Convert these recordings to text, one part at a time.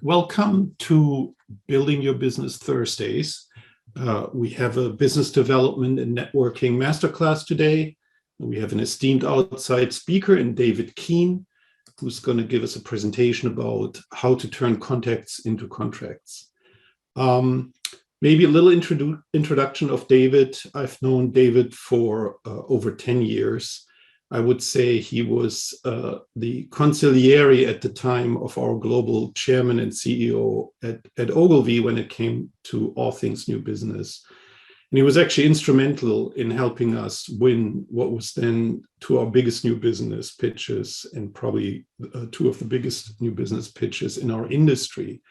Welcome to Building Your Business Thursdays. We have a business development and networking masterclass today. We have an esteemed outside speaker in David Keane, who's going to give us a presentation about how to turn contacts into contracts. Maybe a little introduction of David. I've known David for over 10 years. I would say he was the consigliere at the time of our global chairman and CEO at Ogilvy when it came to all things new business. And he was actually instrumental in helping us win what was then two of our biggest new business pitches and probably two of the biggest new business pitches in our industry.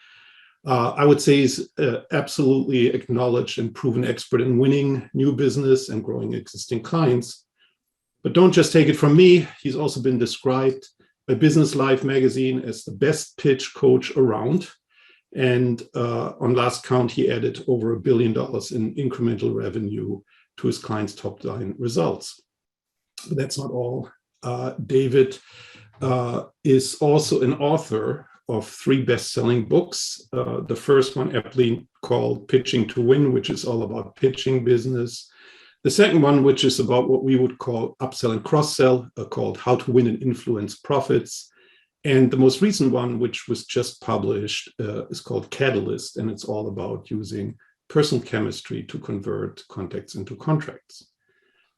I would say he's absolutely acknowledged and proven expert in winning new business and growing existing clients. But don't just take it from me. He's also been described by Business Life magazine as the best pitch coach around. And on last count, he added over $1 billion in incremental revenue to his clients' top line results. But that's not all. David is also an author of 3 best-selling books. The first one aptly called Pitching to Win, which is all about pitching business. The second one, which is about what we would call upsell and cross-sell, called How to Win and Influence Profits. And the most recent one, which was just published, is called Catalyst, and it's all about using personal chemistry to convert contacts into contracts.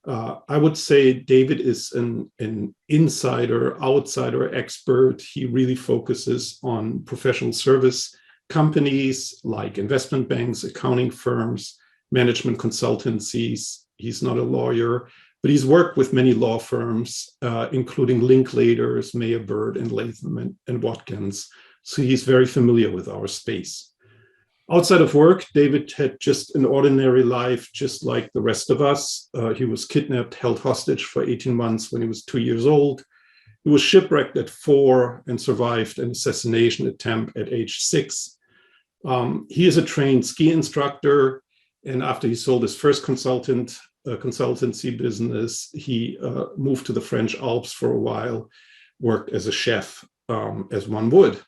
I would say David is an insider, outsider expert. He really focuses on professional service companies like investment banks, accounting firms, management consultancies. He's not a lawyer, but he's worked with many law firms, including Linklaters, Mayer Bird, and Latham and Watkins. So he's very familiar with our space. Outside of work, David had just an ordinary life, just like the rest of us. He was kidnapped, held hostage for 18 months when he was 2 years old. He was shipwrecked at 4 and survived an assassination attempt at age 6. He is a trained ski instructor. And after he sold his first consultancy business, he moved to the French Alps for a while, worked as a chef, as one would.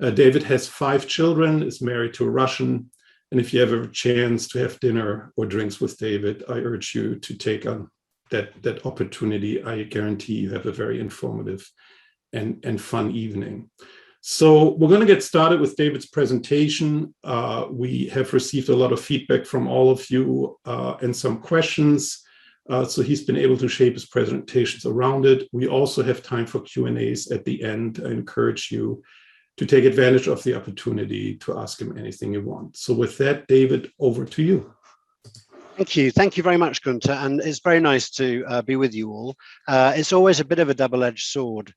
David has 5 children, is married to a Russian. And if you ever have a chance to have dinner or drinks with David, I urge you to take on that opportunity. I guarantee you have a very informative and fun evening. So we're going to get started with David's presentation. We have received a lot of feedback from all of you and some questions. So he's been able to shape his presentations around it. We also have time for Q&As at the end. I encourage you to take advantage of the opportunity to ask him anything you want. So with that, David, over to you. Thank you. Thank you very much, Gunther. And it's very nice to be with you all. It's always a bit of a double-edged sword.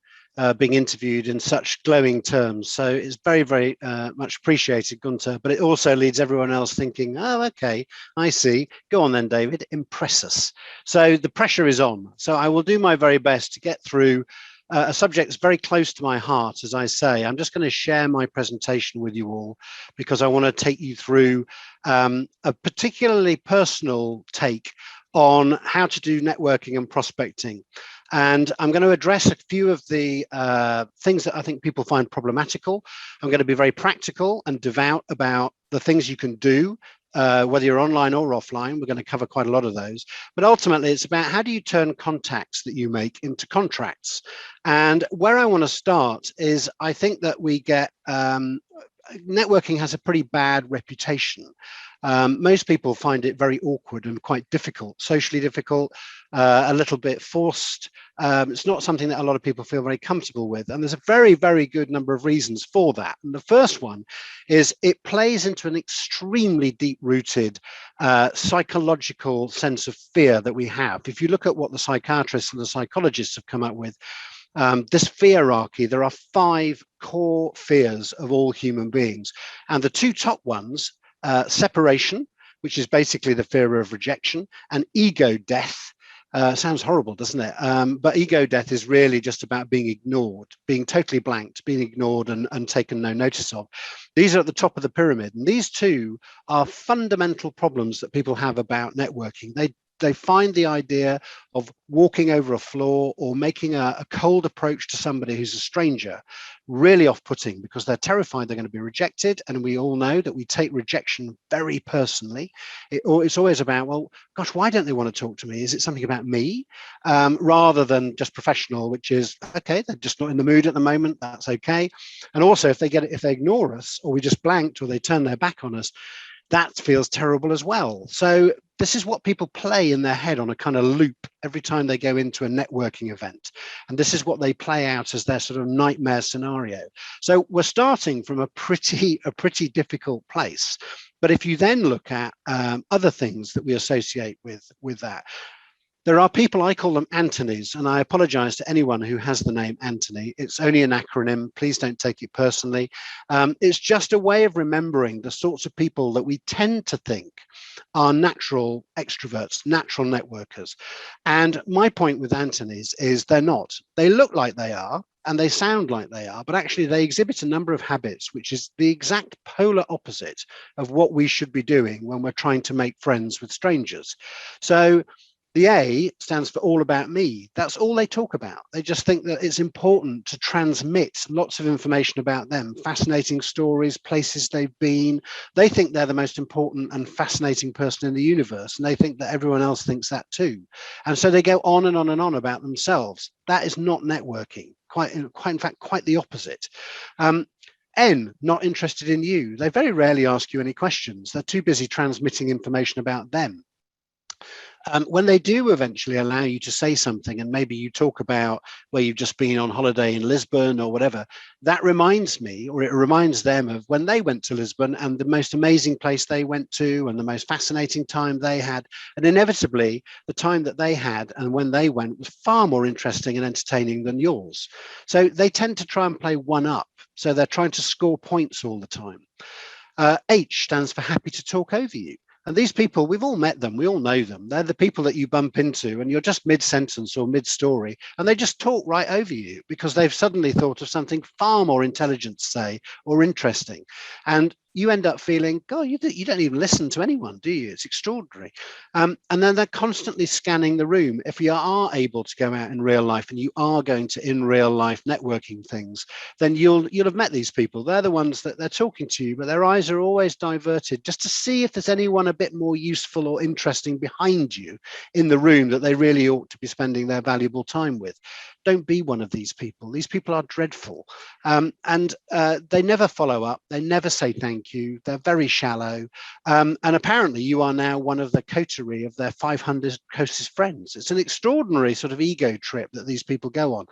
Being interviewed in such glowing terms. So it's very, very much appreciated, Gunther, but it also leads everyone else thinking, oh, okay, I see. Go on then, David, impress us. So the pressure is on. So I will do my very best to get through a subject that's very close to my heart, as I say. I'm just going to share my presentation with you all because I want to take you through a particularly personal take on how to do networking and prospecting. And I'm going to address a few of the things that I think people find problematical. I'm going to be very practical and devout about the things you can do, whether you're online or offline. We're going to cover quite a lot of those. But ultimately, it's about how do you turn contacts that you make into contracts. And where I want to start is I think that we get networking has a pretty bad reputation. Most people find it very awkward and quite difficult, socially difficult, a little bit forced. It's not something that a lot of people feel very comfortable with. And there's a very, very good number of reasons for that. And the first one is it plays into an extremely deep-rooted psychological sense of fear that we have. If you look at what the psychiatrists and the psychologists have come up with, this feararchy, there are 5 core fears of all human beings. And the 2 top ones, separation, which is basically the fear of rejection, and ego death. Sounds horrible, doesn't it? But ego death is really just about being ignored, being totally blanked, being ignored and taken no notice of. These are at the top of the pyramid. And these 2 are fundamental problems that people have about networking. They they find the idea of walking over a floor or making a cold approach to somebody who's a stranger really off-putting, because they're terrified they're going to be rejected. And we all know that we take rejection very personally. It's always about, well, gosh, why don't they want to talk to me? Is it something about me? Rather than just professional, which is, okay, they're just not in the mood at the moment. That's okay. And also, if they ignore us, or we just blanked, or they turn their back on us, that feels terrible as well. So this is what people play in their head on a kind of loop every time they go into a networking event. And this is what they play out as their sort of nightmare scenario. So we're starting from a pretty difficult place. But if you then look at other things that we associate with that, there are people, I call them Anthonys, and I apologize to anyone who has the name Anthony. It's only an acronym. Please don't take it personally. It's just a way of remembering the sorts of people that we tend to think are natural extroverts, natural networkers. And my point with Anthonys is they're not. They look like they are, and they sound like they are, but actually they exhibit a number of habits, which is the exact polar opposite of what we should be doing when we're trying to make friends with strangers. So the A stands for all about me. That's all they talk about. They just think that it's important to transmit lots of information about them, fascinating stories, places they've been. They think they're the most important and fascinating person in the universe, and they think that everyone else thinks that too. And so they go on and on and on about themselves. That is not networking. In fact, quite the opposite. N, not interested in you. They very rarely ask you any questions. They're too busy transmitting information about them. When they do eventually allow you to say something, and maybe you talk about where you've just been on holiday in Lisbon or whatever, that reminds me, or it reminds them of when they went to Lisbon and the most amazing place they went to and the most fascinating time they had. And inevitably, the time that they had and when they went was far more interesting and entertaining than yours. So they tend to try and play one up. So they're trying to score points all the time. H stands for happy to talk over you. And these people, we've all met them, we all know them. They're the people that you bump into and you're just mid-sentence or mid-story, and they just talk right over you because they've suddenly thought of something far more intelligent to say or interesting. And you end up feeling, God, you don't even listen to anyone, do you? It's extraordinary. And then they're constantly scanning the room. If you are able to go out in real life and you are going to in real life networking things, then you'll have met these people. They're the ones that they're talking to you, but their eyes are always diverted just to see if there's anyone a bit more useful or interesting behind you in the room that they really ought to be spending their valuable time with. Don't be one of these people. These people are dreadful. And they never follow up. They never say thank you. They're very shallow. And apparently you are now one of the coterie of their 500 closest friends. It's an extraordinary sort of ego trip that these people go on.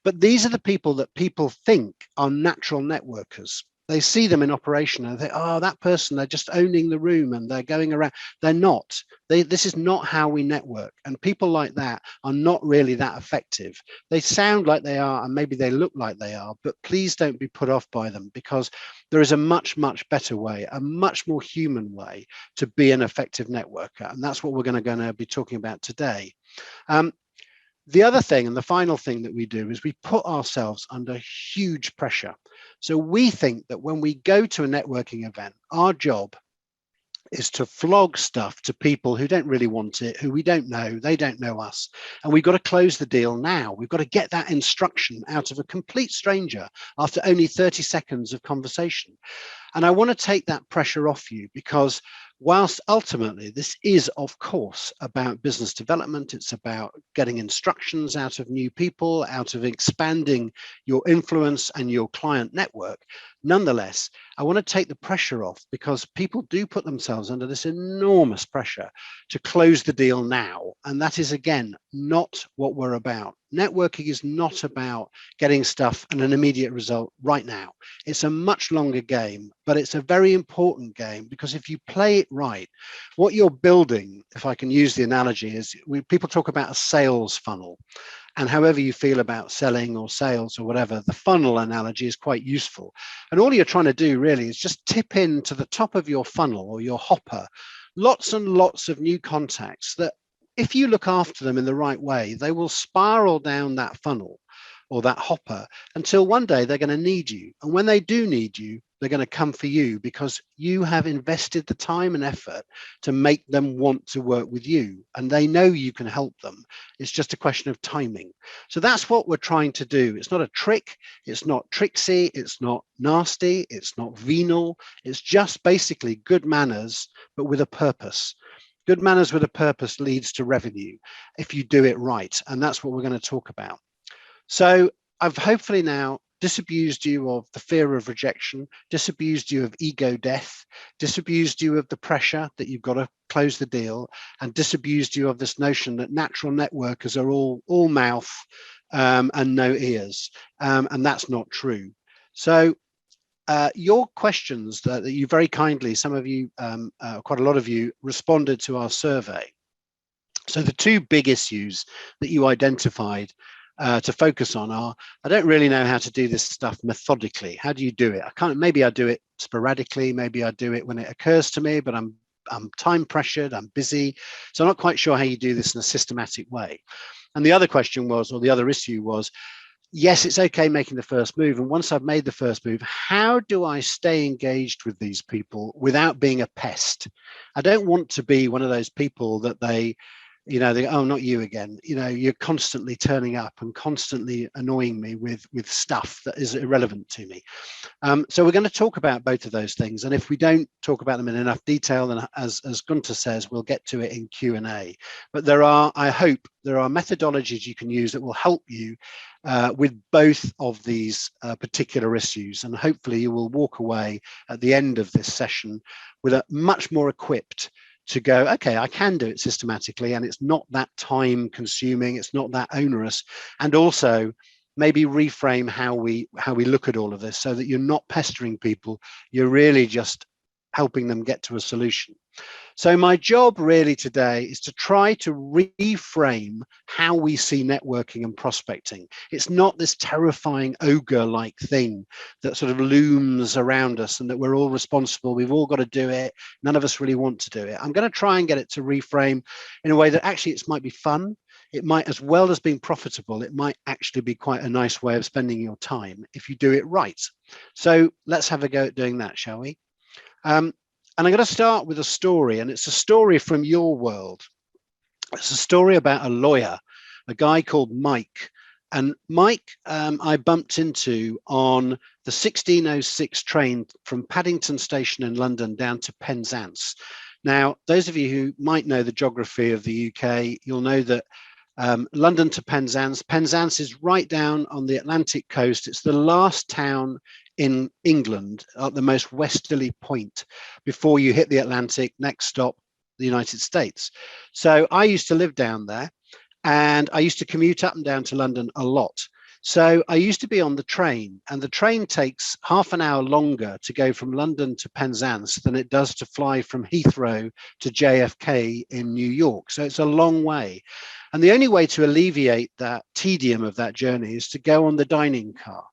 But these are the people that people think are natural networkers. They see them in operation and they think, oh, that person, they're just owning the room and they're going around. They're not. This is not how we network. And people like that are not really that effective. They sound like they are, and maybe they look like they are, but please don't be put off by them, because there is a much, much better way, a much more human way to be an effective networker. And that's what we're going to be talking about today. The other thing, and the final thing that we do, is we put ourselves under huge pressure. So we think that when we go to a networking event, our job is to flog stuff to people who don't really want it, who we don't know, they don't know us. And we've got to close the deal now. We've got to get that instruction out of a complete stranger after only 30 seconds of conversation. And I want to take that pressure off you, because whilst ultimately this is, of course, about business development, it's about getting instructions out of new people, out of expanding your influence and your client network. Nonetheless, I want to take the pressure off, because people do put themselves under this enormous pressure to close the deal now. And that is, again, not what we're about. Networking is not about getting stuff and an immediate result right now. It's a much longer game, but it's a very important game, because if you play it right, what you're building, if I can use the analogy, is people talk about a sales funnel. And however you feel about selling or sales or whatever, the funnel analogy is quite useful. And all you're trying to do really is just tip into the top of your funnel or your hopper lots and lots of new contacts that, if you look after them in the right way, they will spiral down that funnel or that hopper until one day they're going to need you. And when they do need you, They're going to come for you because you have invested the time and effort to make them want to work with you, and they know you can help them. It's just a question of timing. So that's what we're trying to do. It's not a trick. It's not tricksy. It's not nasty. It's not venal. It's just basically good manners, but with a purpose. Good manners with a purpose leads to revenue if you do it right. And that's what we're going to talk about. So I've hopefully now disabused you of the fear of rejection, disabused you of ego death, disabused you of the pressure that you've got to close the deal, and disabused you of this notion that natural networkers are all mouth and no ears. And that's not true. So your questions that you very kindly, some of you, quite a lot of you, responded to our survey. So the two big issues that you identified to focus on are, I don't really know how to do this stuff methodically. How do you do it? I can't, maybe I do it sporadically, maybe I do it when it occurs to me, but I'm time pressured, I'm busy. So I'm not quite sure how you do this in a systematic way. And the other question was, or the other issue was, yes, it's okay making the first move. And once I've made the first move, how do I stay engaged with these people without being a pest? I don't want to be one of those people that they oh, not you again. You're constantly turning up and constantly annoying me with stuff that is irrelevant to me. So we're going to talk about both of those things. And if we don't talk about them in enough detail, then as Gunter says, we'll get to it in Q&A. But I hope there are methodologies you can use that will help you with both of these particular issues. And hopefully you will walk away at the end of this session with a much more equipped to go, okay, I can do it systematically, and it's not that time consuming, it's not that onerous, and also maybe reframe how we look at all of this so that you're not pestering people, you're really just helping them get to a solution. So my job really today is to try to reframe how we see networking and prospecting. It's not this terrifying ogre-like thing that sort of looms around us and that we're all responsible, we've all got to do it, none of us really want to do it. I'm going to try and get it to reframe in a way that actually it might be fun. It might, as well as being profitable, it might actually be quite a nice way of spending your time if you do it right. So let's have a go at doing that, shall we? And I'm going to start with a story, and it's a story from your world. It's a story about a lawyer, a guy called Mike. And Mike, I bumped into on the 1606 train from Paddington Station in London down to Penzance. Now, those of you who might know the geography of the UK, you'll know that London to Penzance is right down on the Atlantic coast. It's the last town in England at the most westerly point before you hit the Atlantic. Next stop, the United States. So I used to live down there, and I used to commute up and down to London a lot. So I used to be on the train, and the train takes half an hour longer to go from London to Penzance than it does to fly from Heathrow to JFK in New York. So it's a long way. And the only way to alleviate that tedium of that journey is to go on the dining car.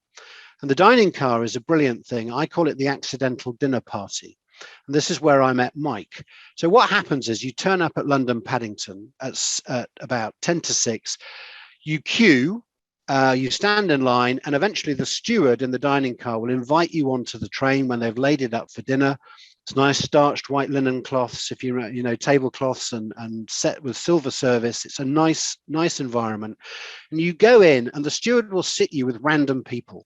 And the dining car is a brilliant thing. I call it the accidental dinner party. And this is where I met Mike. So what happens is you turn up at London Paddington at about 10 to 6, you queue, you stand in line, and eventually the steward in the dining car will invite you onto the train when they've laid it up for dinner. It's nice starched white linen cloths, if you know, tablecloths and set with silver service. It's a nice environment. And you go in, and the steward will sit you with random people.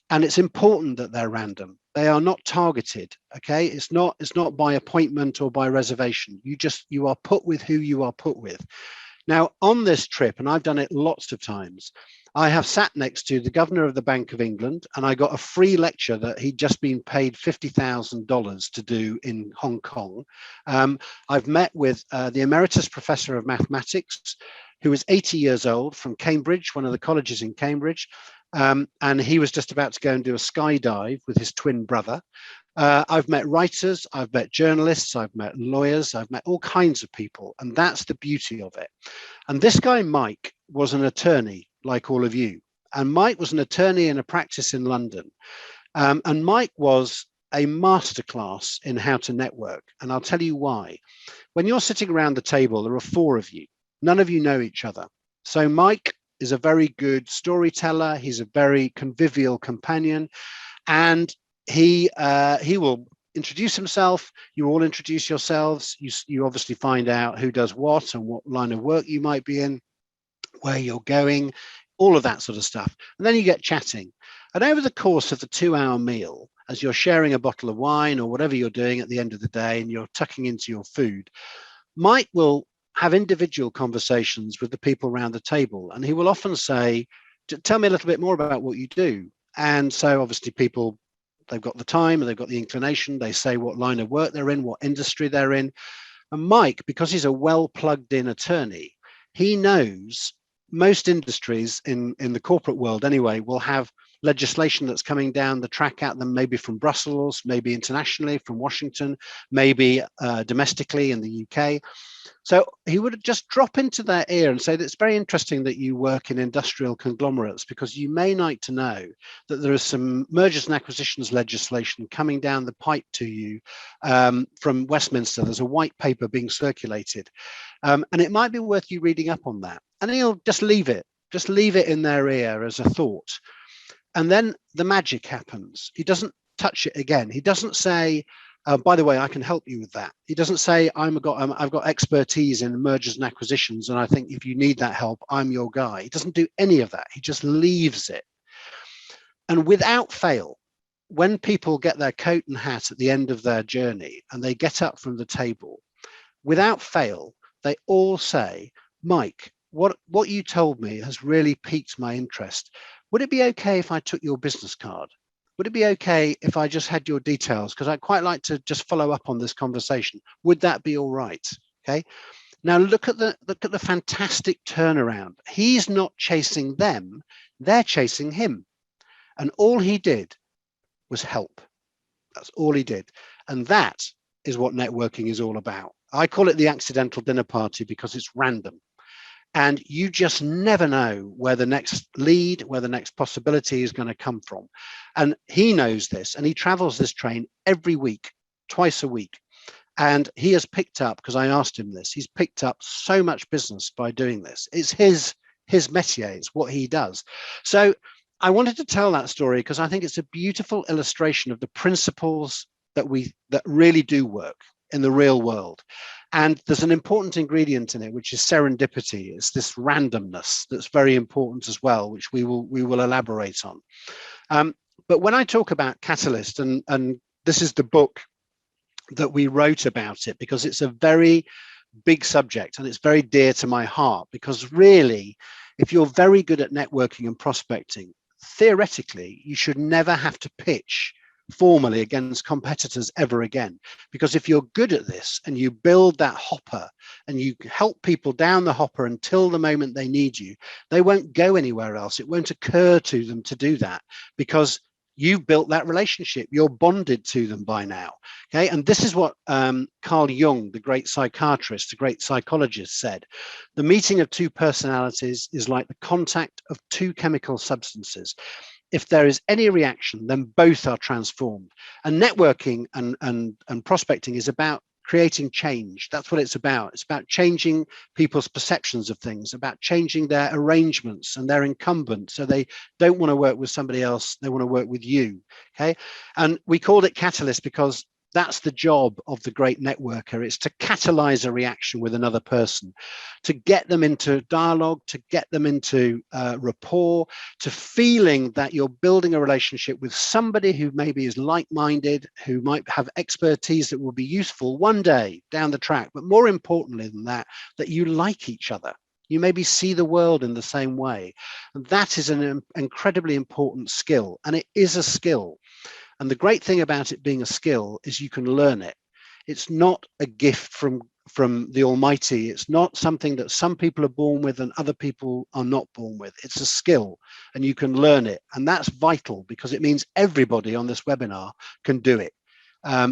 And it's important that they're random. They are not targeted. Okay, it's not by appointment or by reservation. You are put with who you are put with. Now, on this trip, and I've done it lots of times, I have sat next to the governor of the Bank of England, and I got a free lecture that he'd just been paid $50,000 to do in Hong Kong. I've met with the emeritus professor of mathematics, who is 80 years old, from Cambridge, one of the colleges in Cambridge. And he was just about to go and do a skydive with his twin brother. I've met writers, I've met journalists, I've met lawyers, I've met all kinds of people, and that's the beauty of it. And this guy, Mike, was an attorney like all of you. And Mike was an attorney in a practice in London. And Mike was a masterclass in how to network. And I'll tell you why. When you're sitting around the table, there are 4 of you. None of you know each other. So Mike is a very good storyteller. He's a very convivial companion. And he will introduce himself. You all introduce yourselves. You obviously find out who does what and what line of work you might be in, where you're going, all of that sort of stuff. And then you get chatting. And over the course of the 2-hour meal, as you're sharing a bottle of wine or whatever you're doing at the end of the day and you're tucking into your food, Mike will have individual conversations with the people around the table. And he will often say, tell me a little bit more about what you do. And so obviously people, they've got the time and they've got the inclination. They say what line of work they're in, what industry they're in. And Mike, because he's a well plugged in attorney, he knows most industries in the corporate world anyway will have legislation that's coming down the track at them, maybe from Brussels, maybe internationally from Washington, maybe domestically in the UK. So he would just drop into their ear and say that it's very interesting that you work in industrial conglomerates, because you may like to know that there is some mergers and acquisitions legislation coming down the pipe to you from Westminster. There's a white paper being circulated, and it might be worth you reading up on that. And he'll just leave it in their ear as a thought. And then the magic happens. He doesn't touch it again. He doesn't say, by the way, I can help you with that. He doesn't say, I've got expertise in mergers and acquisitions, and I think if you need that help, I'm your guy. He doesn't do any of that. He just leaves it. And without fail, when people get their coat and hat at the end of their journey and they get up from the table, without fail, they all say, Mike, what you told me has really piqued my interest. Would it be okay if I took your business card? Would it be okay if I just had your details? Because I'd quite like to just follow up on this conversation. Would that be all right? Okay. Now look at the fantastic turnaround. He's not chasing them, they're chasing him. And all he did was help. That's all he did. And that is what networking is all about. I call it the accidental dinner party because it's random. And you just never know where the next lead, where the next possibility is going to come from. And he knows this, and he travels this train every week, twice a week. And he has picked up, because I asked him this, he's picked up so much business by doing this. It's his métier, it's what he does. So I wanted to tell that story because I think it's a beautiful illustration of the principles that really do work in the real world. And there's an important ingredient in it, which is serendipity. It's this randomness that's very important as well, which we will elaborate on. But when I talk about Catalyst, and this is the book that we wrote about it, because it's a very big subject and it's very dear to my heart, because really, if you're very good at networking and prospecting, theoretically, you should never have to pitch formally against competitors ever again. Because if you're good at this and you build that hopper and you help people down the hopper until the moment they need you, they won't go anywhere else. It won't occur to them to do that because you've built that relationship. You're bonded to them by now. Okay. And this is what Carl Jung, the great psychiatrist, the great psychologist, said. The meeting of two personalities is like the contact of two chemical substances. If there is any reaction, then both are transformed. And networking and prospecting is about creating change. That's what it's about. It's about changing people's perceptions of things, about changing their arrangements and their incumbent. So they don't want to work with somebody else. They want to work with you. Okay. And we called it Catalyst because that's the job of the great networker. It's to catalyze a reaction with another person, to get them into dialogue, to get them into rapport, to feeling that you're building a relationship with somebody who maybe is like-minded, who might have expertise that will be useful one day down the track. But more importantly than that, that you like each other. You maybe see the world in the same way. And that is an incredibly important skill. And it is a skill. And the great thing about it being a skill is you can learn it. It's not a gift from the Almighty. It's not something that some people are born with and other people are not born with. It's a skill and you can learn it. And that's vital because it means everybody on this webinar can do it.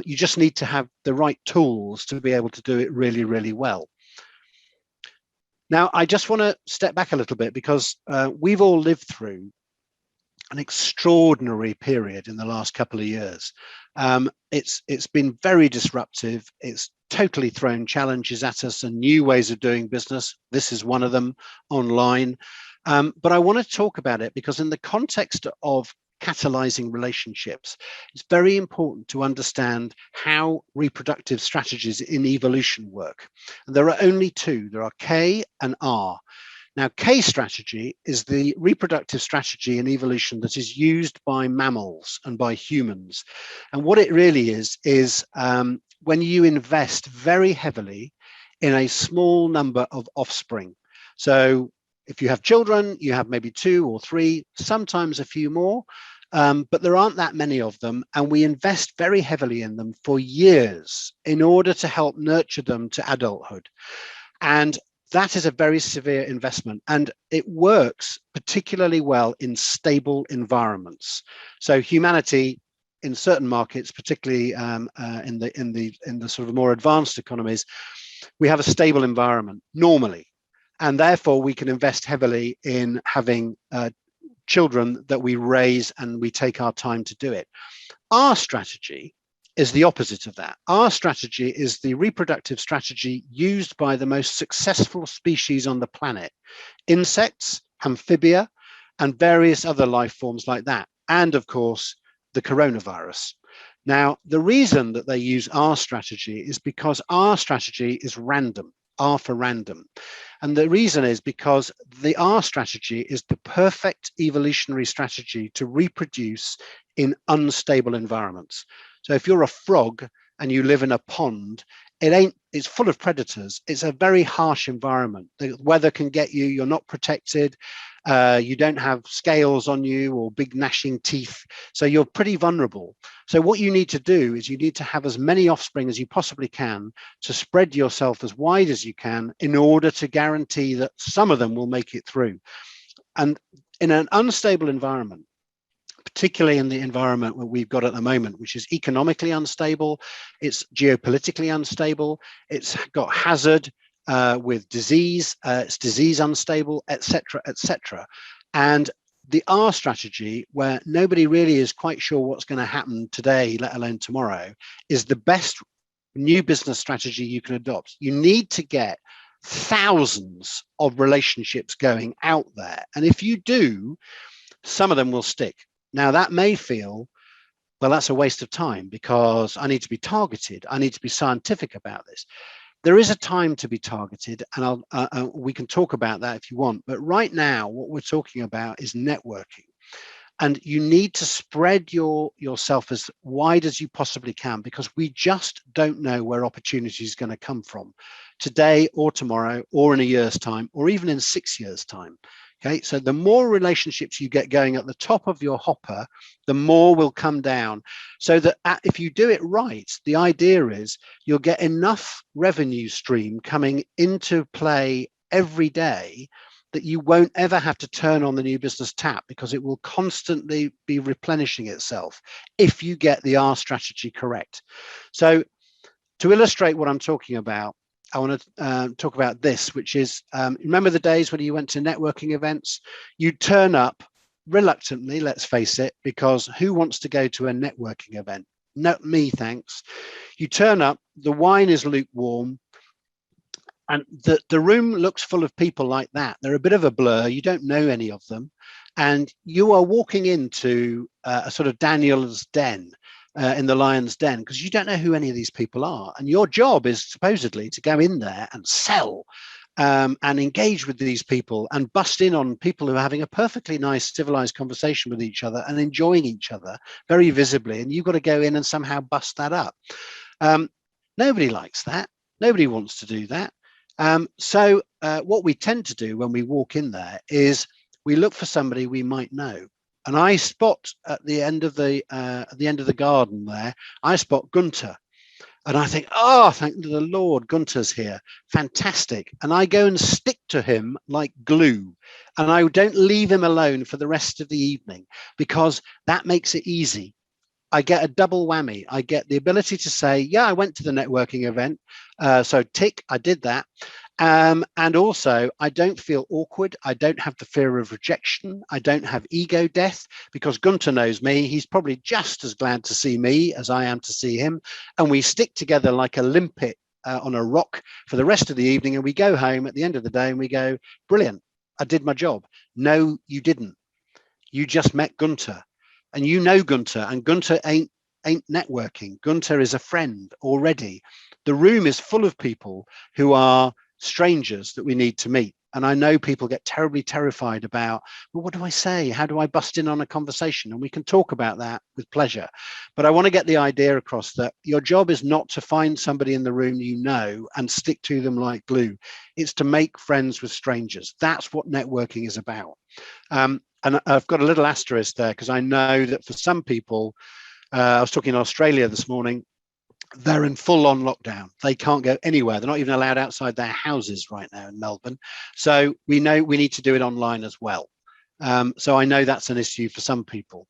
You just need to have the right tools to be able to do it really, really well. Now, I just want to step back a little bit because we've all lived through an extraordinary period in the last couple of years. It's been very disruptive. It's totally thrown challenges at us and new ways of doing business. This is one of them, online. But I want to talk about it because in the context of catalyzing relationships. It's very important to understand how reproductive strategies in evolution work. And there are only two. There are K and R. Now, K strategy is the reproductive strategy in evolution that is used by mammals and by humans. And what it really is when you invest very heavily in a small number of offspring. So if you have children, you have maybe 2 or 3, sometimes a few more, but there aren't that many of them. And we invest very heavily in them for years in order to help nurture them to adulthood. And that is a very severe investment, and it works particularly well in stable environments. So humanity in certain markets, particularly in the sort of more advanced economies, we have a stable environment normally, and therefore we can invest heavily in having children that we raise, and we take our time to do it. Our strategy is the opposite of that. Our strategy is the reproductive strategy used by the most successful species on the planet: insects, amphibia, and various other life forms like that. And of course, the coronavirus. Now, the reason that they use our strategy is because our strategy is random, R for random. And the reason is because the R strategy is the perfect evolutionary strategy to reproduce in unstable environments. So if you're a frog and you live in a pond, it's full of predators. It's a very harsh environment. The weather can get you, you're not protected. You don't have scales on you or big gnashing teeth. So you're pretty vulnerable. So what you need to do is you need to have as many offspring as you possibly can to spread yourself as wide as you can in order to guarantee that some of them will make it through. And in an unstable environment, particularly in the environment that we've got at the moment, which is economically unstable, it's geopolitically unstable, it's got hazard with disease, it's disease unstable, etc., etc. And the R strategy, where nobody really is quite sure what's going to happen today, let alone tomorrow, is the best new business strategy you can adopt. You need to get thousands of relationships going out there. And if you do, some of them will stick. Now, that may feel, well, that's a waste of time because I need to be targeted. I need to be scientific about this. There is a time to be targeted, and we can talk about that if you want. But right now, what we're talking about is networking. And you need to spread yourself as wide as you possibly can, because we just don't know where opportunity is going to come from today or tomorrow or in a year's time or even in 6 years' time. Okay, so the more relationships you get going at the top of your hopper, the more will come down. So that if you do it right, the idea is you'll get enough revenue stream coming into play every day that you won't ever have to turn on the new business tap, because it will constantly be replenishing itself if you get the R strategy correct. So to illustrate what I'm talking about, I want to talk about this, which is, remember the days when you went to networking events? You'd turn up reluctantly, let's face it, because who wants to go to a networking event? Not me, thanks. You turn up, the wine is lukewarm, and the room looks full of people like that. They're a bit of a blur. You don't know any of them. And you are walking into a sort of Daniel's den. In the lion's den, because you don't know who any of these people are, and your job is supposedly to go in there and sell and engage with these people and bust in on people who are having a perfectly nice civilized conversation with each other and enjoying each other very visibly, and you've got to go in and somehow bust that up. Nobody likes that. Nobody wants to do that. So what we tend to do when we walk in there is we look for somebody we might know. And I spot at the end of the garden there, I spot Gunter. And I think, oh, thank the Lord, Gunter's here. Fantastic. And I go and stick to him like glue. And I don't leave him alone for the rest of the evening, because that makes it easy. I get a double whammy. I get the ability to say, yeah, I went to the networking event. So tick, I did that. And also, I don't feel awkward. I don't have the fear of rejection. I don't have ego death, because Gunter knows me. He's probably just as glad to see me as I am to see him. And we stick together like a limpet on a rock for the rest of the evening. And we go home at the end of the day and we go, brilliant, I did my job. No, you didn't. You just met Gunter. and you know Gunter, and Gunter ain't networking. Gunter is a friend already. The room is full of people who are strangers that we need to meet. And I know people get terribly terrified about, well, what do I say? How do I bust in on a conversation? And we can talk about that with pleasure. But I want to get the idea across that your job is not to find somebody in the room you know and stick to them like glue. It's to make friends with strangers. That's what networking is about. And I've got a little asterisk there because I know that for some people, I was talking in Australia this morning, they're in full-on lockdown. They can't go anywhere. They're not even allowed outside their houses right now in Melbourne. So we know we need to do it online as well. So I know that's an issue for some people.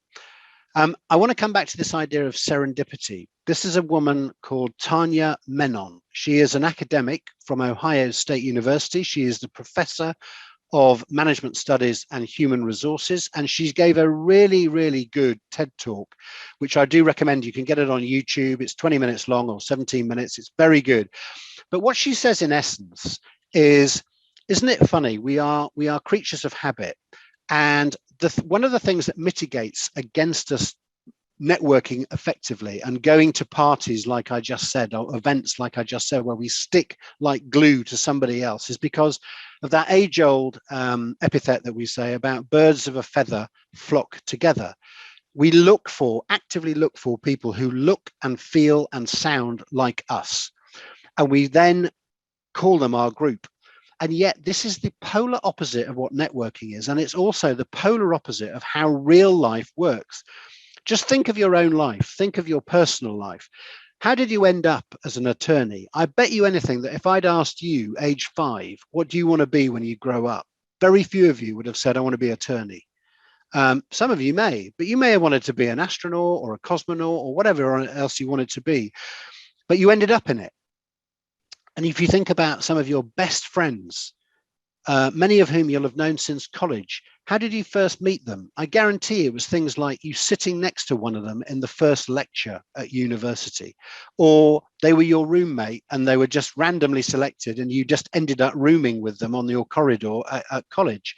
I want to come back to this idea of serendipity. This is a woman called Tanya Menon. She is an academic from Ohio State University. She is the professor of management studies and human resources, and she gave a really, really good TED talk, which I do recommend. You can get it on YouTube. It's 20 minutes long or 17 minutes. It's very good. But what she says in essence is, isn't it funny? We are creatures of habit, and one of the things that mitigates against us networking effectively and going to parties like I just said, or events like I just said, where we stick like glue to somebody else, is because of that age-old epithet that we say about birds of a feather flock together. We actively look for people who look and feel and sound like us, and we then call them our group. And yet this is the polar opposite of what networking is, and it's also the polar opposite of how real life works. Just think of your own life. Think of your personal life. How did you end up as an attorney? I bet you anything that if I'd asked you, age 5, what do you want to be when you grow up? Very few of you would have said, I want to be an attorney. Some of you may, but you may have wanted to be an astronaut or a cosmonaut or whatever else you wanted to be, but you ended up in it. And if you think about some of your best friends, many of whom you'll have known since college, how did you first meet them? I guarantee it was things like you sitting next to one of them in the first lecture at university, or they were your roommate and they were just randomly selected and you just ended up rooming with them on your corridor at college.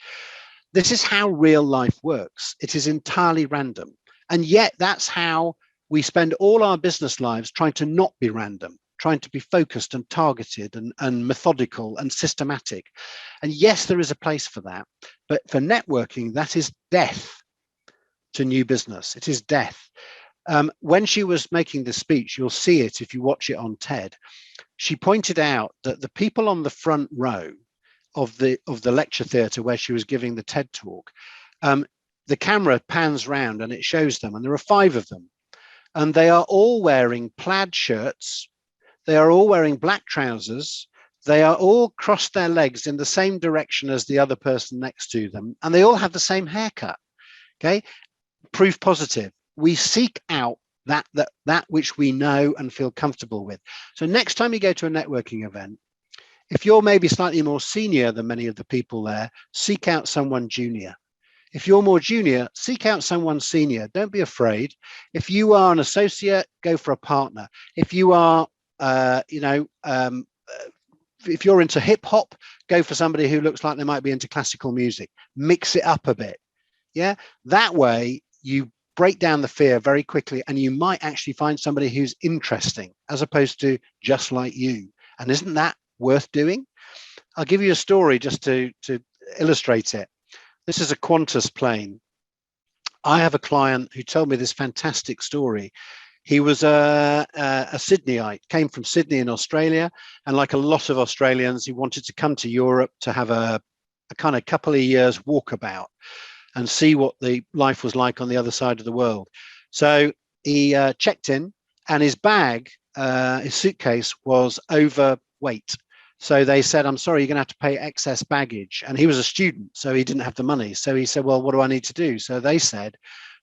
This is how real life works. It is entirely random. And yet that's how we spend all our business lives trying to not be random, trying to be focused and targeted and methodical and systematic. And yes, there is a place for that. But for networking, that is death to new business. It is death. When she was making this speech, you'll see it if you watch it on TED, she pointed out that the people on the front row of the lecture theatre where she was giving the TED talk, the camera pans round and it shows them, and there are 5 of them. And they are all wearing plaid shirts. They are all wearing black trousers. They are all crossed their legs in the same direction as the other person next to them. And they all have the same haircut. Okay. Proof positive. We seek out that which we know and feel comfortable with. So next time you go to a networking event, if you're maybe slightly more senior than many of the people there, seek out someone junior. If you're more junior, seek out someone senior. Don't be afraid. If you are an associate, go for a partner. If you are if you're into hip hop, go for somebody who looks like they might be into classical music. Mix it up a bit. Yeah, that way you break down the fear very quickly, and you might actually find somebody who's interesting as opposed to just like you. And isn't that worth doing? I'll give you a story just to illustrate it. This is a Qantas plane. I have a client who told me this fantastic story. He was a Sydneyite, came from Sydney in Australia, and like a lot of Australians, he wanted to come to Europe to have a kind of couple of years walkabout and see what the life was like on the other side of the world. So he checked in, and his bag, his suitcase, was overweight. So they said, I'm sorry, you're going to have to pay excess baggage. And he was a student, so he didn't have the money. So he said, well, what do I need to do? So they said,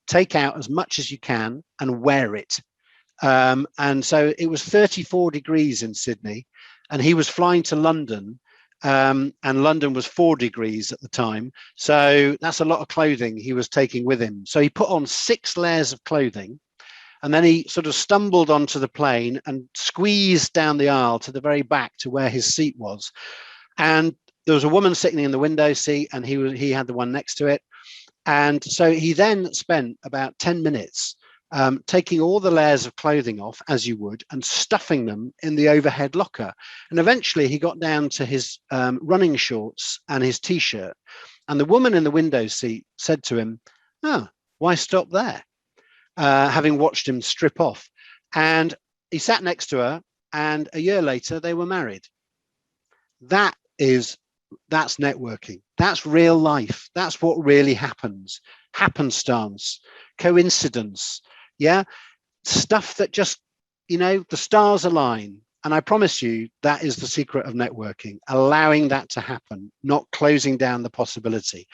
take out as much as you can and wear it. And so it was 34 degrees in Sydney, and he was flying to London, and London was 4 degrees at the time. So that's a lot of clothing he was taking with him. So he put on 6 layers of clothing, and then he sort of stumbled onto the plane and squeezed down the aisle to the very back to where his seat was. And there was a woman sitting in the window seat, and he had the one next to it. And so he then spent about 10 minutes taking all the layers of clothing off, as you would, and stuffing them in the overhead locker. And eventually he got down to his running shorts and his t-shirt. And the woman in the window seat said to him, "Oh, why stop there?" Having watched him strip off. And he sat next to her, and a year later they were married. That's networking. That's real life. That's what really happens. Happenstance, coincidence, yeah, stuff that just, the stars align. And I promise you, that is the secret of networking, allowing that to happen, not closing down the possibility.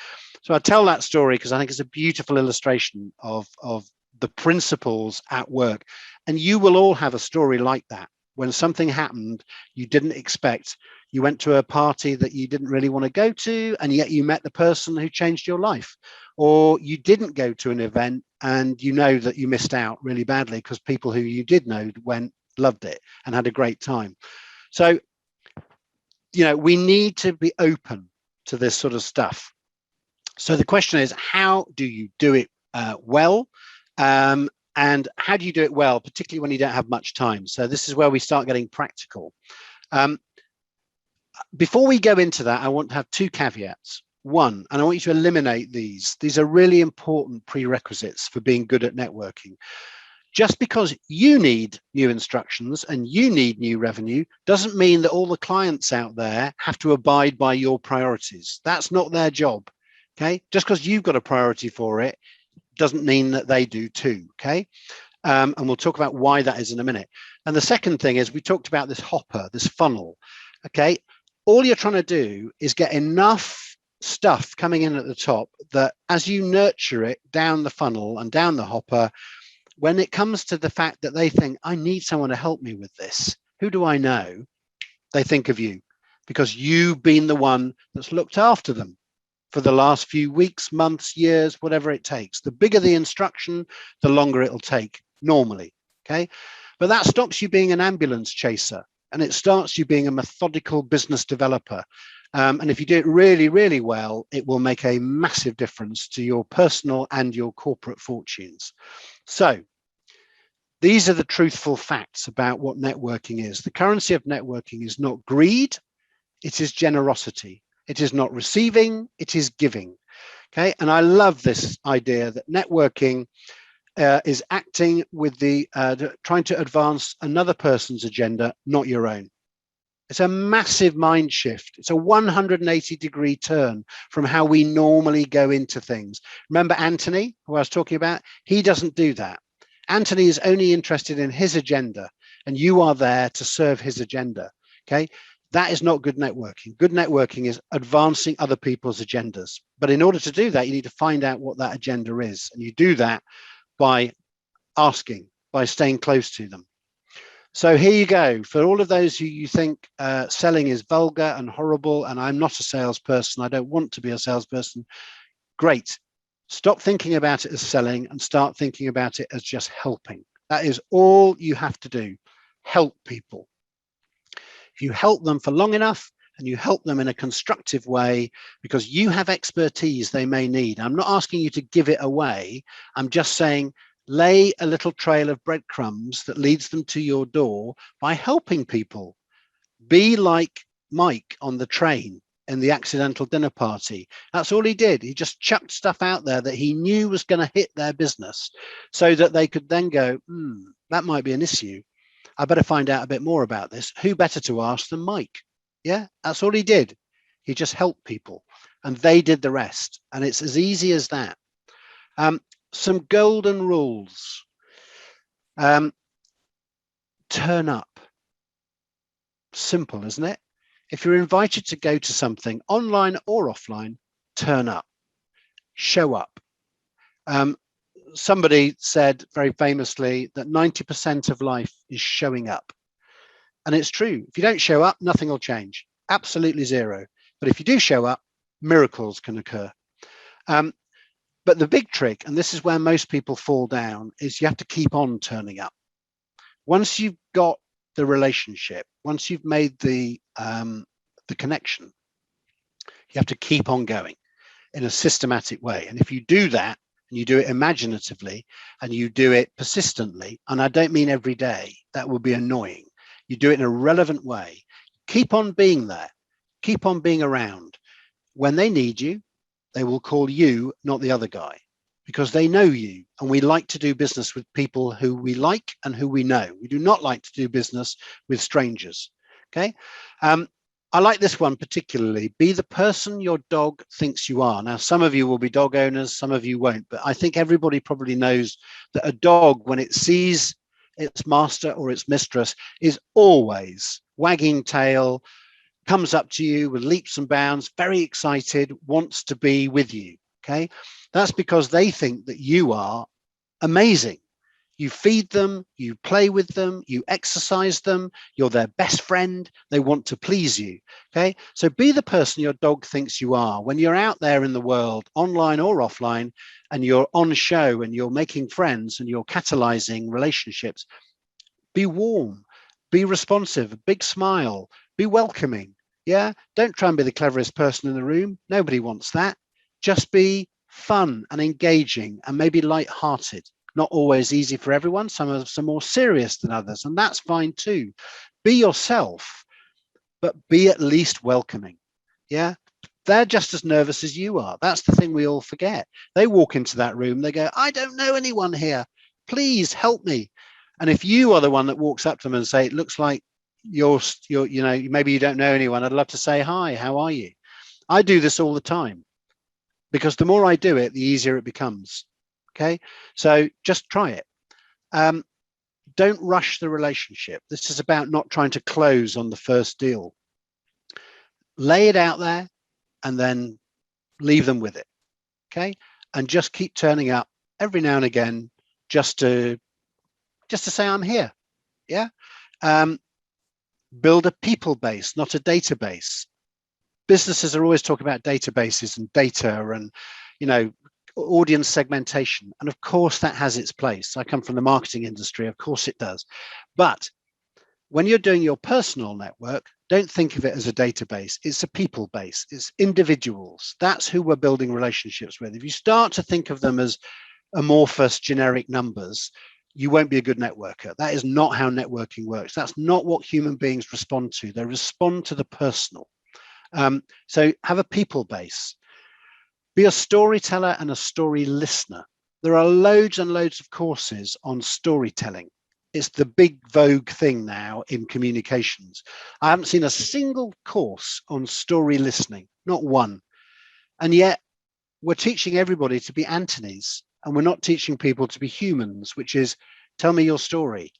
So I tell that story because I think it's a beautiful illustration of the principles at work. And you will all have a story like that. When something happened you didn't expect, you went to a party that you didn't really want to go to, and yet you met the person who changed your life. Or you didn't go to an event and you know that you missed out really badly because people who you did know loved it and had a great time. So, we need to be open to this sort of stuff. So the question is, how do you do it well? And how do you do it well, particularly when you don't have much time? So this is where we start getting practical. Before we go into that, I want to have two caveats. One, and I want you to eliminate these. These are really important prerequisites for being good at networking. Just because you need new instructions and you need new revenue doesn't mean that all the clients out there have to abide by your priorities. That's not their job, okay? Just because you've got a priority for it doesn't mean that they do too, okay? And we'll talk about why that is in a minute. And the second thing is, we talked about this hopper, this funnel, okay? All you're trying to do is get enough stuff coming in at the top that as you nurture it down the funnel and down the hopper, when it comes to the fact that they think, I need someone to help me with this, who do I know? They think of you because you've been the one that's looked after them for the last few weeks, months, years, whatever it takes. The bigger the instruction, the longer it'll take normally, okay? But that stops you being an ambulance chaser, and it starts you being a methodical business developer. And if you do it really, really well, it will make a massive difference to your personal and your corporate fortunes. So these are the truthful facts about what networking is. The currency of networking is not greed, it is generosity. It is not receiving, it is giving. Okay, and I love this idea that networking is acting with trying to advance another person's agenda, not your own. It's a massive mind shift. It's a 180-degree turn from how we normally go into things. Remember Anthony, who I was talking about? He doesn't do that. Anthony is only interested in his agenda, and you are there to serve his agenda. Okay. That is not good networking. Good networking is advancing other people's agendas. But in order to do that, you need to find out what that agenda is. And you do that by asking, by staying close to them. So here you go. For all of those who you think selling is vulgar and horrible, and I'm not a salesperson, I don't want to be a salesperson, great. Stop thinking about it as selling and start thinking about it as just helping. That is all you have to do. Help people. If you help them for long enough and you help them in a constructive way because you have expertise they may need. I'm not asking you to give it away. I'm just saying lay a little trail of breadcrumbs that leads them to your door by helping people. Be like Mike on the train in the accidental dinner party. That's all he did. He just chucked stuff out there that he knew was going to hit their business so that they could then go, that might be an issue. I better find out a bit more about this. Who better to ask than Mike? Yeah, that's all he did. He just helped people and they did the rest. And it's as easy as that. Some golden rules. Turn up. Simple, isn't it? If you're invited to go to something online or offline, turn up. Show up. Somebody said very famously that 90% of life is showing up. And it's true. If you don't show up, nothing will change. Absolutely zero. But if you do show up, miracles can occur. But the big trick, and this is where most people fall down, is you have to keep on turning up. Once you've got the relationship, once you've made the connection, you have to keep on going. in a systematic way. And if you do that, and you do it imaginatively, and you do it persistently, and I don't mean every day, that would be annoying. You do it in a relevant way. Keep on being there. Keep on being around. When they need you, they will call you, not the other guy, because they know you. And we like to do business with people who we like and who we know. We do not like to do business with strangers. Okay. I like this one particularly. Be the person your dog thinks you are. Now, some of you will be dog owners, some of you won't, but I think everybody probably knows that a dog, when it sees its master or its mistress, is always wagging tail, comes up to you with leaps and bounds, very excited, wants to be with you. Okay. That's because they think that you are amazing. You feed them, you play with them, you exercise them, you're their best friend, they want to please you, okay? So be the person your dog thinks you are. When you're out there in the world, online or offline, and you're on show and you're making friends and you're catalyzing relationships, be warm, be responsive, a big smile, be welcoming, yeah? Don't try and be the cleverest person in the room. Nobody wants that. Just be fun and engaging and maybe light-hearted. Not always easy for everyone. Some of us are more serious than others, and that's fine too. Be yourself, but be at least welcoming. Yeah, they're just as nervous as you are. That's the thing we all forget. They walk into that room, they go, I don't know anyone here. Please help me. And if you are the one that walks up to them and say, it looks like you're, you know, maybe you don't know anyone, I'd love to say, hi, how are you? I do this all the time because the more I do it, the easier it becomes. Okay, so just try it. Don't rush the relationship. This is about not trying to close on the first deal. Lay it out there and then leave them with it. Okay, and just keep turning up every now and again just to say I'm here. Yeah. Build a people base, not a database. Businesses are always talking about databases and data and, you know, audience segmentation, and of course that has its place. I come from the marketing industry, of course it does, but when you're doing your personal network, don't think of it as a database. It's a people base. It's individuals. That's who we're building relationships with. If you start to think of them as amorphous generic numbers, you won't be a good networker. That is not how networking works. That's not what human beings respond to. They respond to the personal. So have a people base. Be a storyteller and a story listener. There are loads and loads of courses on storytelling. It's the big vogue thing now in communications. I haven't seen a single course on story listening, not one. And yet we're teaching everybody to be Antonies, and we're not teaching people to be humans, which is tell me your story.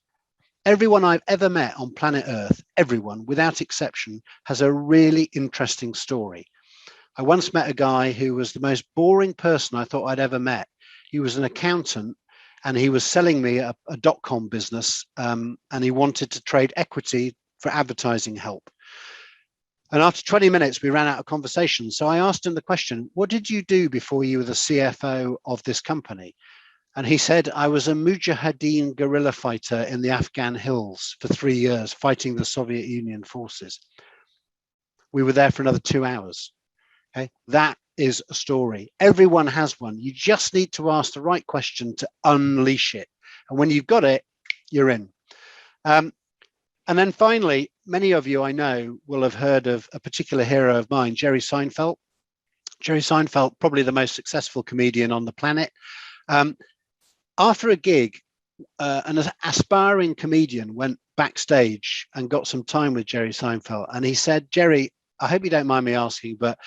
Everyone I've ever met on planet Earth, everyone without exception, has a really interesting story. I once met a guy who was the most boring person I thought I'd ever met. He was an accountant and he was selling me a dot-com business, and he wanted to trade equity for advertising help. And after 20 minutes, we ran out of conversation. So I asked him the question, what did you do before you were the CFO of this company? And he said, I was a Mujahideen guerrilla fighter in the Afghan hills for 3 years, fighting the Soviet Union forces. We were there for another 2 hours. Okay, that is a story. Everyone has one. You just need to ask the right question to unleash it. And when you've got it, you're in. And then finally, many of you I know will have heard of a particular hero of mine, Jerry Seinfeld. Jerry Seinfeld, probably the most successful comedian on the planet. After a gig, an aspiring comedian went backstage and got some time with Jerry Seinfeld. And he said, Jerry, I hope you don't mind me asking, but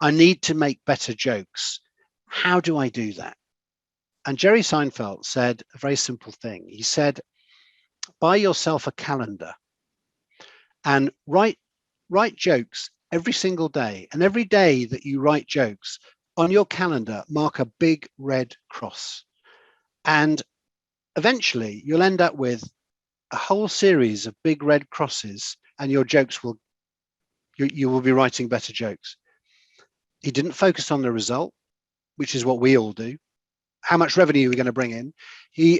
I need to make better jokes. How do I do that? And Jerry Seinfeld said a very simple thing. He said, buy yourself a calendar and write jokes every single day. And every day that you write jokes on your calendar, mark a big red cross. And eventually you'll end up with a whole series of big red crosses, and your jokes will, you will be writing better jokes. He didn't focus on the result, which is what we all do. How much revenue are we going to bring in? He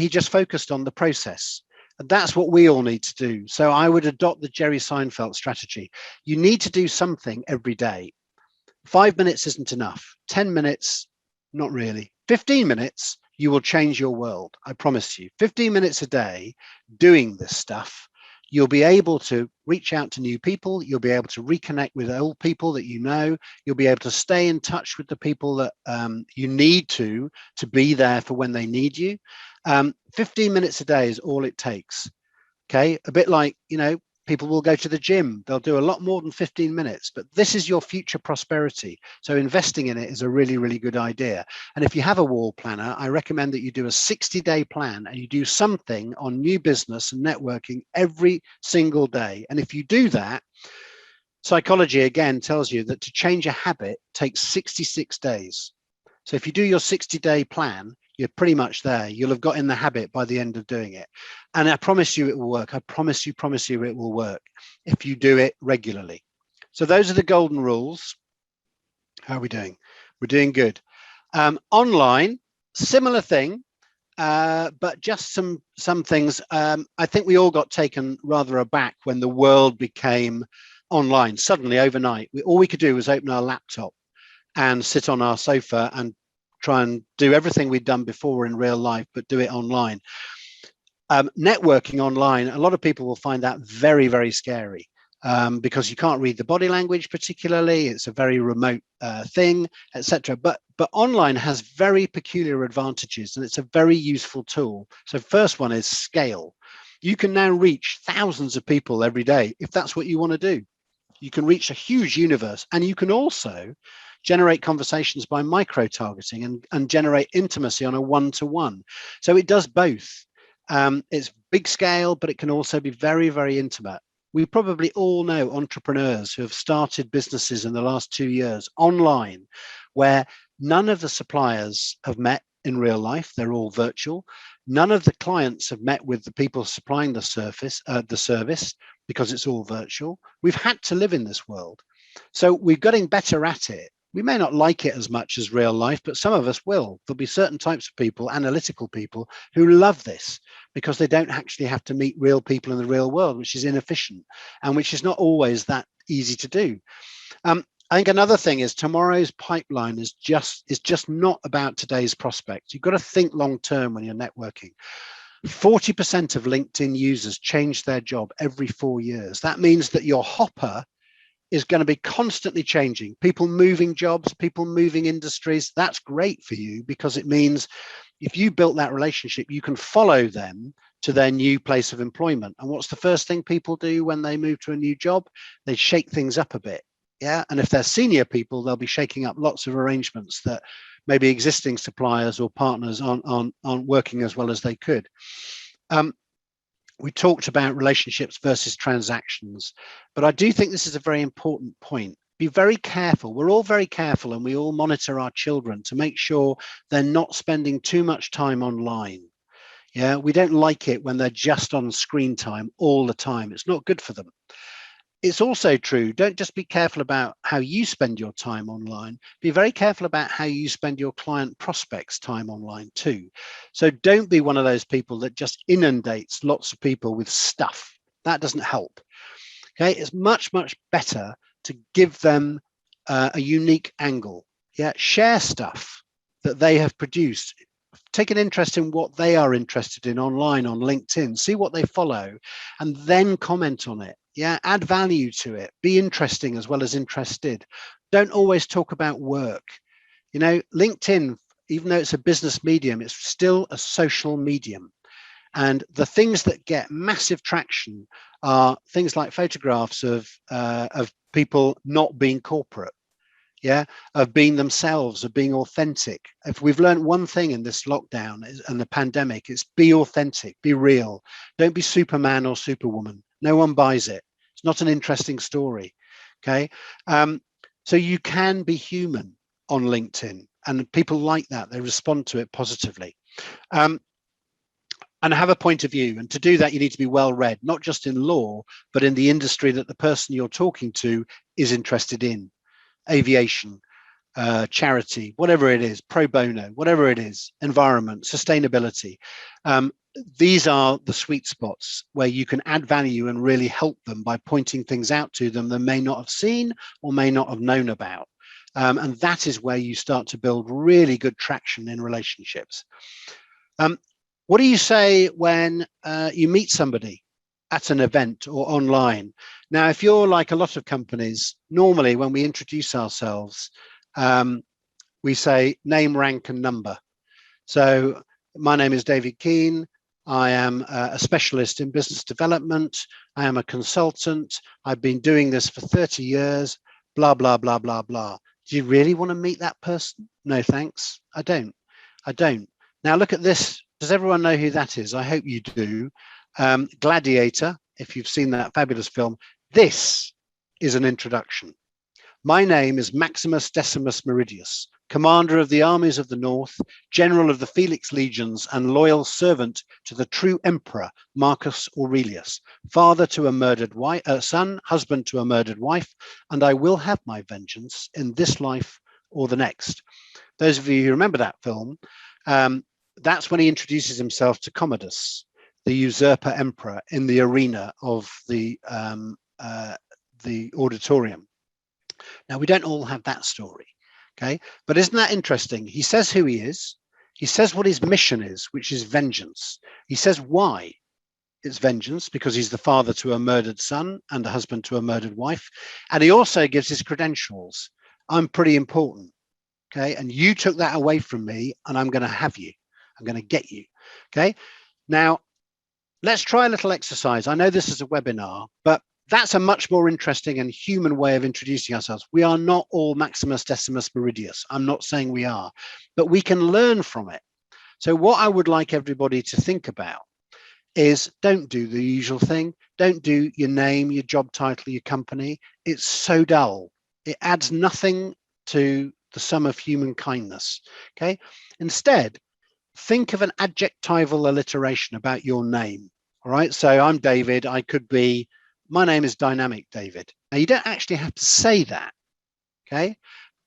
just focused on the process. And that's what we all need to do. So I would adopt the Jerry Seinfeld strategy. You need to do something every day. 5 minutes isn't enough. 10 minutes, not really. 15 minutes, you will change your world. I promise you. 15 minutes a day doing this stuff, you'll be able to reach out to new people. You'll be able to reconnect with old people that you know. You'll be able to stay in touch with the people that you need to be there for when they need you. 15 minutes a day is all it takes. Okay, a bit like, people will go to the gym. They'll do a lot more than 15 minutes, but this is your future prosperity. So investing in it is a really, really good idea. And if you have a wall planner, I recommend that you do a 60-day plan and you do something on new business and networking every single day. And if you do that, psychology again tells you that to change a habit takes 66 days. So if you do your 60-day plan, you're pretty much there. You'll have got in the habit by the end of doing it. And I promise you it will work. I promise you it will work if you do it regularly. So those are the golden rules. How are we doing? We're doing good. Online, similar thing, but just some things. I think we all got taken rather aback when the world became online. Suddenly, overnight, all we could do was open our laptop and sit on our sofa and try and do everything we'd done before in real life, but do it online. Networking online, a lot of people will find that very, very scary because you can't read the body language particularly. It's a very remote thing, etc. But online has very peculiar advantages, and it's a very useful tool. So first one is scale. You can now reach thousands of people every day if that's what you want to do. You can reach a huge universe, and you can also generate conversations by micro-targeting and generate intimacy on a one-to-one. So it does both. It's big scale, but it can also be very, very intimate. We probably all know entrepreneurs who have started businesses in the last 2 years online, where none of the suppliers have met in real life. They're all virtual. None of the clients have met with the people supplying the service because it's all virtual. We've had to live in this world. So we're getting better at it. We may not like it as much as real life, but some of us will. There'll be certain types of people, analytical people, who love this because they don't actually have to meet real people in the real world, which is inefficient and which is not always that easy to do. I think another thing is tomorrow's pipeline is just not about today's prospects. You've got to think long term when you're networking. 40% of LinkedIn users change their job every 4 years. That means that your hopper is going to be constantly changing. People moving jobs, people moving industries. That's great for you because it means if you built that relationship, you can follow them to their new place of employment. And what's the first thing people do when they move to a new job? They shake things up a bit. Yeah. And if they're senior people, they'll be shaking up lots of arrangements that maybe existing suppliers or partners aren't working as well as they could. We talked about relationships versus transactions, but I do think this is a very important point. Be very careful. We're all very careful, and we all monitor our children to make sure they're not spending too much time online. Yeah, we don't like it when they're just on screen time all the time. It's not good for them. It's also true, don't just be careful about how you spend your time online, be very careful about how you spend your client prospects' time online too. So don't be one of those people that just inundates lots of people with stuff. That doesn't help. Okay, it's much, much better to give them a unique angle. Yeah, share stuff that they have produced. Take an interest in what they are interested in online on LinkedIn, see what they follow, and then comment on it. Yeah, add value to it. Be interesting as well as interested. Don't always talk about work. You know, LinkedIn, even though it's a business medium, it's still a social medium. And the things that get massive traction are things like photographs of people not being corporate. Yeah, of being themselves, of being authentic. If we've learned one thing in this lockdown and the pandemic, it's be authentic, be real. Don't be Superman or Superwoman. No one buys it. It's not an interesting story. Okay, so you can be human on LinkedIn, and people like that. They respond to it positively. And have a point of view. And to do that, you need to be well read, not just in law, but in the industry that the person you're talking to is interested in. Aviation, charity, whatever it is, pro bono, whatever it is, environment, sustainability. These are the sweet spots where you can add value and really help them by pointing things out to them they may not have seen or may not have known about. And that is where you start to build really good traction in relationships. What do you say when you meet somebody at an event or online? Now, if you're like a lot of companies, normally when we introduce ourselves, we say name, rank, and number. So my name is David Keane. I am a specialist in business development. I am a consultant. I've been doing this for 30 years, blah, blah, blah, blah, blah. Do you really want to meet that person? No, thanks. I don't. Now look at this. Does everyone know who that is? I hope you do. Gladiator, if you've seen that fabulous film. This is an introduction. My name is Maximus Decimus Meridius, commander of the armies of the North, general of the Felix legions, and loyal servant to the true emperor, Marcus Aurelius, father to a murdered son, husband to a murdered wife, and I will have my vengeance in this life or the next. Those of you who remember that film, that's when he introduces himself to Commodus, the usurper emperor, in the arena of the auditorium. Now, we don't all have that story, okay? But isn't that interesting? He says who he is. He says what his mission is, which is vengeance. He says why it's vengeance, because he's the father to a murdered son and a husband to a murdered wife. And he also gives his credentials. I'm pretty important, okay? And you took that away from me, and I'm going to have you. I'm going to get you, okay? Now, let's try a little exercise. I know this is a webinar, but that's a much more interesting and human way of introducing ourselves. We are not all Maximus Decimus Meridius. I'm not saying we are, but we can learn from it. So what I would like everybody to think about is, don't do the usual thing. Don't do your name, your job title, your company. It's so dull. It adds nothing to the sum of human kindness, okay? Instead, think of an adjectival alliteration about your name, all right? So I'm David. I could be, my name is Dynamic David. Now, you don't actually have to say that, okay?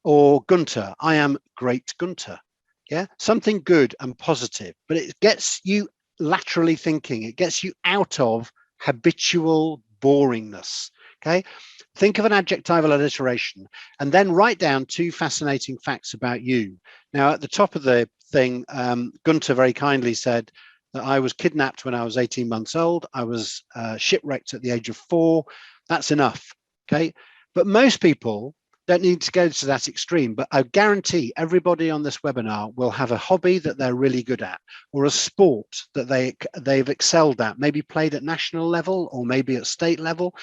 Or Gunter, I am Great Gunter, yeah? Something good and positive, but it gets you laterally thinking. It gets you out of habitual boringness, okay? Think of an adjectival alliteration and then write down 2 fascinating facts about you. Now, at the top of the thing, Gunter very kindly said that I was kidnapped when I was 18 months old. I was shipwrecked at the age of 4. That's enough, okay? But most people don't need to go to that extreme, but I guarantee everybody on this webinar will have a hobby that they're really good at, or a sport that they've excelled at, maybe played at national level or maybe at state level,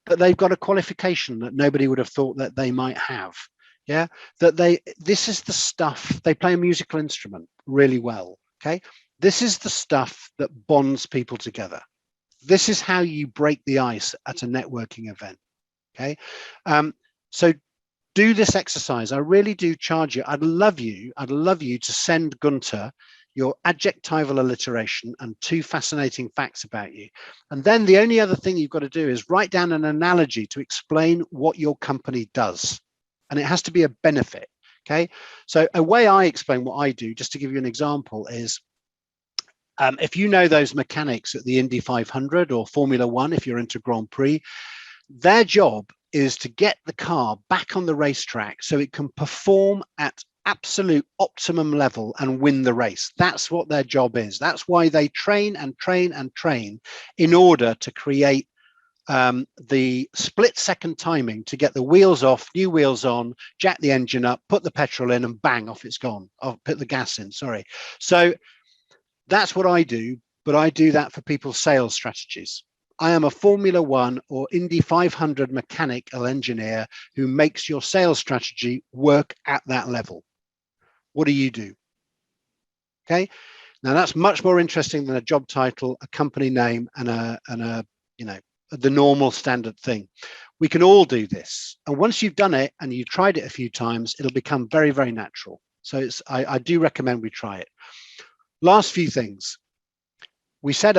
but they've got a qualification that nobody would have thought that they might have. Yeah, this is the stuff. They play a musical instrument really well, okay? This is the stuff that bonds people together. This is how you break the ice at a networking event, okay? So do this exercise. I really do charge you. I'd love you to send Gunter your adjectival alliteration and 2 fascinating facts about you. And then the only other thing you've got to do is write down an analogy to explain what your company does. And it has to be a benefit, okay? So a way I explain what I do, just to give you an example, is if you know those mechanics at the Indy 500 or Formula One, if you're into Grand Prix, their job is to get the car back on the racetrack so it can perform at absolute optimum level and win the race. That's what their job is. That's why they train and train and train in order to create the split-second timing to get the wheels off, new wheels on, jack the engine up, put the petrol in, and bang, off it's gone. I'll put the gas in, sorry. So that's what I do, but I do that for people's sales strategies. I am a Formula One or Indy 500 mechanical engineer who makes your sales strategy work at that level. What do you do? Okay, now that's much more interesting than a job title, a company name, and a you know, the normal standard thing. We can all do this, and once you've done it and you've tried it a few times, it'll become very, very natural. So I do recommend we try it. Last few things. We said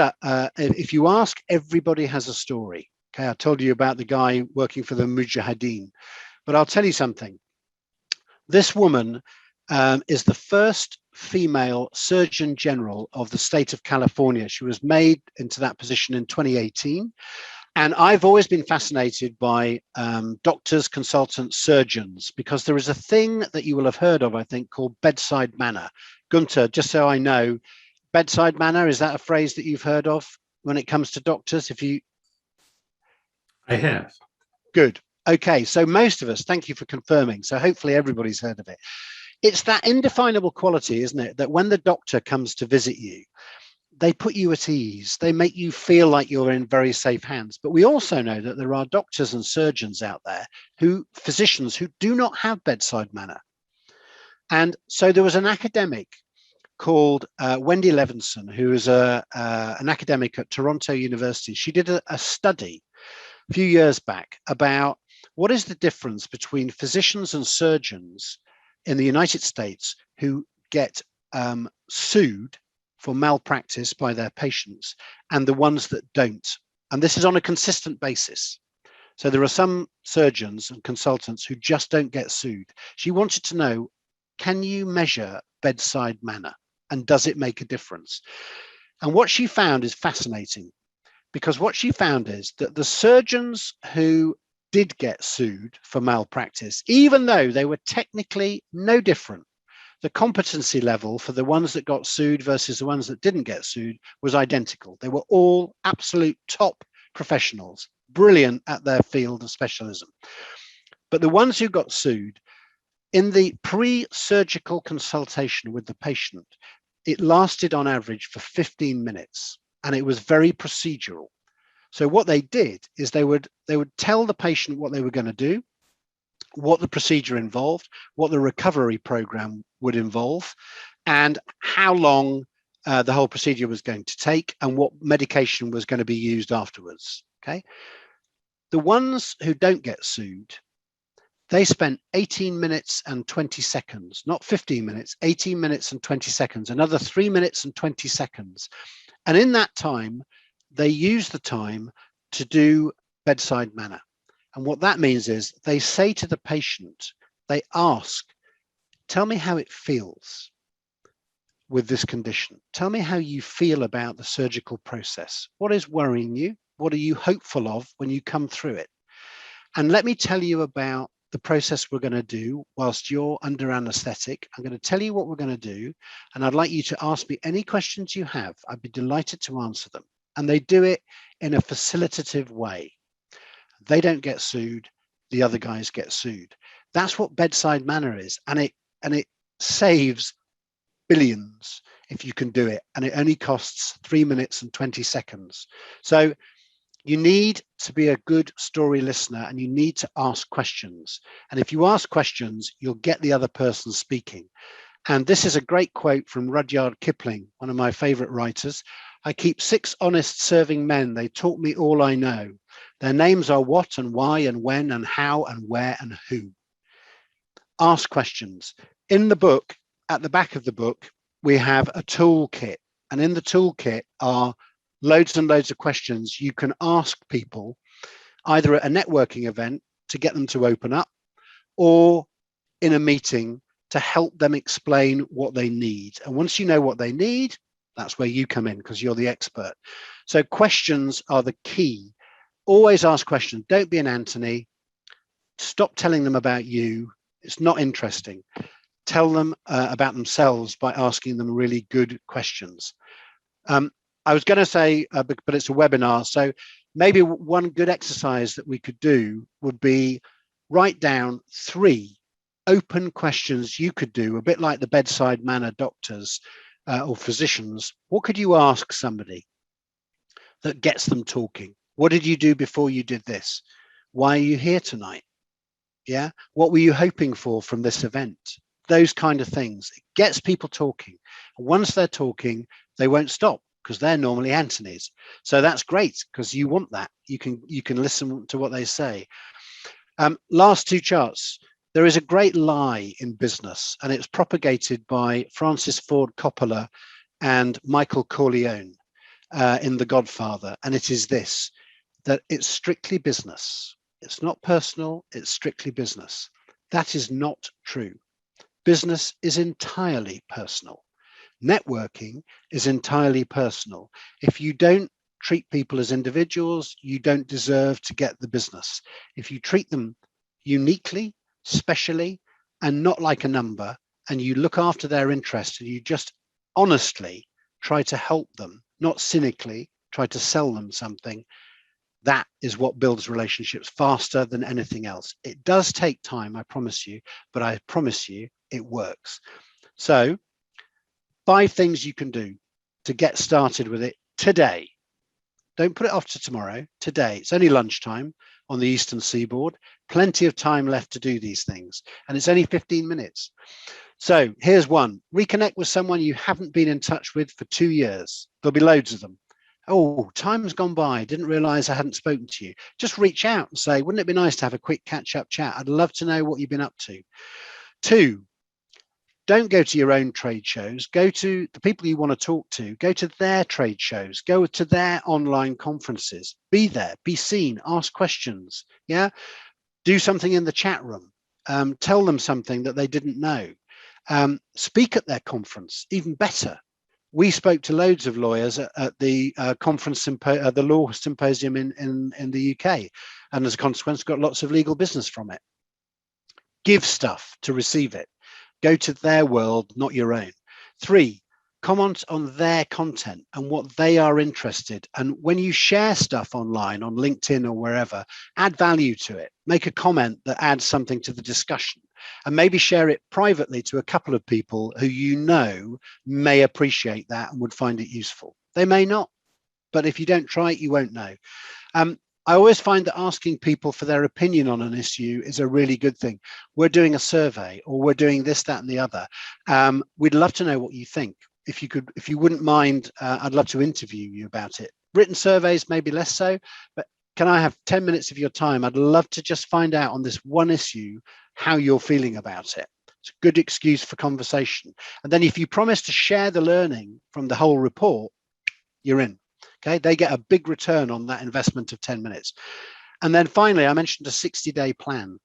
if you ask, everybody has a story. Okay, I told you about the guy working for the Mujahideen, but I'll tell you something. This woman is the first female Surgeon General of the state of California. She was made into that position in 2018. And I've always been fascinated by doctors, consultants, surgeons, because there is a thing that you will have heard of, I think, called bedside manner. Gunter, just so I know, bedside manner, is that a phrase that you've heard of when it comes to doctors? I have. Good. Okay, so most of us, thank you for confirming. So hopefully everybody's heard of it. It's that indefinable quality, isn't it, that when the doctor comes to visit you, they put you at ease. They make you feel like you're in very safe hands. But we also know that there are doctors and surgeons out there, physicians who do not have bedside manner. And so there was an academic called Wendy Levinson, who is an academic at Toronto University. She did a study a few years back about what is the difference between physicians and surgeons in the United States who get sued for malpractice by their patients and the ones that don't. And this is on a consistent basis. So there are some surgeons and consultants who just don't get sued. She wanted to know, can you measure bedside manner and does it make a difference? And what she found is fascinating, because what she found is that the surgeons who did get sued for malpractice, even though they were technically no different, the competency level for the ones that got sued versus the ones that didn't get sued was identical. They were all absolute top professionals, brilliant at their field of specialism. But the ones who got sued, in the pre-surgical consultation with the patient, it lasted on average for 15 minutes and it was very procedural. So what they did is they would tell the patient what they were going to do, what the procedure involved, what the recovery program would involve, and how long the whole procedure was going to take and what medication was going to be used afterwards. Okay. The ones who don't get sued, they spent 18 minutes and 20 seconds, not 15 minutes, 18 minutes and 20 seconds, another 3 minutes and 20 seconds. And in that time, they use the time to do bedside manner. And what that means is they say to the patient, they ask, tell me how it feels with this condition. Tell me how you feel about the surgical process. What is worrying you? What are you hopeful of when you come through it? And let me tell you about the process we're going to do whilst you're under anesthetic. I'm going to tell you what we're going to do, and I'd like you to ask me any questions you have. I'd be delighted to answer them. And they do it in a facilitative way. They don't get sued, the other guys get sued. That's what bedside manner is, and it saves billions if you can do it, and it only costs 3 minutes and 20 seconds. So you need to be a good story listener and you need to ask questions. And if you ask questions, you'll get the other person speaking. And this is a great quote from Rudyard Kipling, one of my favorite writers. I keep 6 honest serving men. They taught me all I know. Their names are what and why and when and how and where and who. Ask questions. In the book, at the back of the book, we have a toolkit. And in the toolkit are loads and loads of questions you can ask people, either at a networking event to get them to open up, or in a meeting to help them explain what they need. And once you know what they need, that's where you come in, because you're the expert. So questions are the key. Always ask questions. Don't be an Anthony. Stop telling them about you. It's not interesting. Tell them about themselves by asking them really good questions. I was going to say, but it's a webinar, so maybe one good exercise that we could do would be write down 3 open questions you could do, a bit like the bedside manner doctors or physicians. What could you ask somebody that gets them talking? What did you do before you did this? Why are you here tonight? Yeah. What were you hoping for from this event? Those kind of things. It gets people talking. Once they're talking, they won't stop, because they're normally Anthony's. So that's great, because you want that. You can listen to what they say. Last 2 charts. There is a great lie in business, and it's propagated by Francis Ford Coppola and Michael Corleone in The Godfather. And it is this, that it's strictly business. It's not personal, it's strictly business. That is not true. Business is entirely personal. Networking is entirely personal. If you don't treat people as individuals, you don't deserve to get the business. If you treat them uniquely, specially, and not like a number, and you look after their interests, and you just honestly try to help them, not cynically try to sell them something, that is what builds relationships faster than anything else. It does take time, I promise you, but I promise you it works. So 5 things you can do to get started with it today. Don't put it off to tomorrow, today. It's only lunchtime on the Eastern Seaboard, plenty of time left to do these things, and it's only 15 minutes. So here's one: reconnect with someone you haven't been in touch with for 2 years. There'll be loads of them. Oh, time's gone by, didn't realize I hadn't spoken to you. Just reach out and say, wouldn't it be nice to have a quick catch-up chat? I'd love to know what you've been up to. 2, don't go to your own trade shows. Go to the people you want to talk to. Go to their trade shows. Go to their online conferences. Be there, be seen, ask questions. Yeah, do something in the chat room. Tell them something that they didn't know. Speak at their conference, even better. We spoke to loads of lawyers at the conference, the law symposium in the UK, and as a consequence, got lots of legal business from it. Give stuff to receive it. Go to their world, not your own. 3, comment on their content and what they are interested. And when you share stuff online, on LinkedIn or wherever, add value to it. Make a comment that adds something to the discussion, and maybe share it privately to a couple of people who you know may appreciate that and would find it useful. They may not, but if you don't try it, you won't know. I always find that asking people for their opinion on an issue is a really good thing. We're doing a survey, or we're doing this, that, and the other. We'd love to know what you think. If you wouldn't mind, I'd love to interview you about it. Written surveys, maybe less so, but can I have 10 minutes of your time? I'd love to just find out on this one issue how you're feeling about it. It's a good excuse for conversation. And then if you promise to share the learning from the whole report, you're in. Okay, they get a big return on that investment of 10 minutes. And then finally, I mentioned a 60-day plan.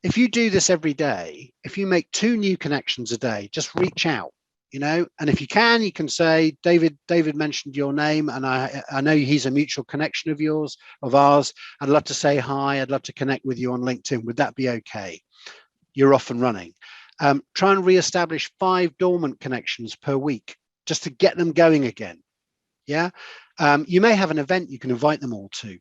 If you do this every day, if you make 2 new connections a day, just reach out, and if you can say, David mentioned your name, and I know he's a mutual connection of ours. I'd love to say hi. I'd love to connect with you on LinkedIn. Would that be okay? You're off and running. Try and reestablish 5 dormant connections per week, just to get them going again. Yeah, you may have an event you can invite them all to,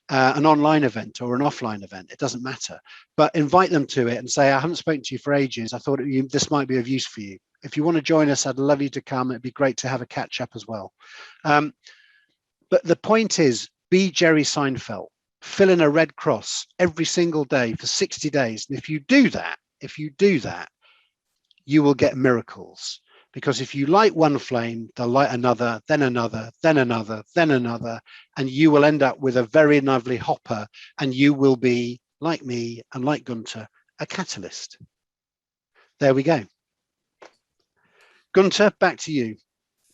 an online event or an offline event, it doesn't matter, but invite them to it and say, I haven't spoken to you for ages. I thought this might be of use for you. If you want to join us, I'd love you to come. It'd be great to have a catch up as well. But the point is, be Jerry Seinfeld, fill in a red cross every single day for 60 days. And if you do that, you will get miracles. Because if you light one flame, they'll light another, then another, then another, then another, and you will end up with a very lovely hopper, and you will be, like me and like Gunter, a catalyst. There we go. Gunter, back to you.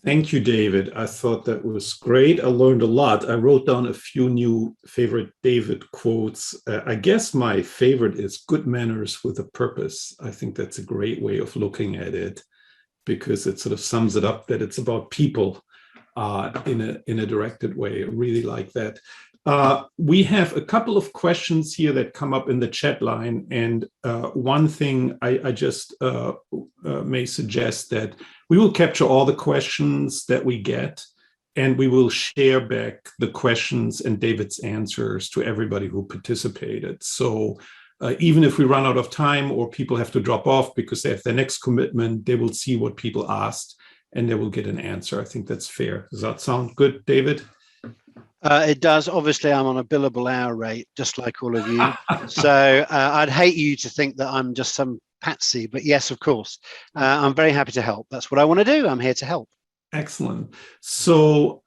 Thank you, David. I thought that was great. I learned a lot. I wrote down a few new favorite David quotes. I guess my favorite is good manners with a purpose. I think that's a great way of looking at it, because it sort of sums it up that it's about people in a directed way. I really like that. We have a couple of questions here that come up in the chat line. And one thing I just may suggest that we will capture all the questions that we get, and we will share back the questions and David's answers to everybody who participated. So even if we run out of time or people have to drop off because they have their next commitment, they will see what people asked and they will get an answer. I think that's fair. Does that sound good, David? It does. Obviously, I'm on a billable hour rate, just like all of you. So I'd hate you to think that I'm just some patsy, but yes, of course. I'm very happy to help. That's what I want to do. I'm here to help. Excellent. So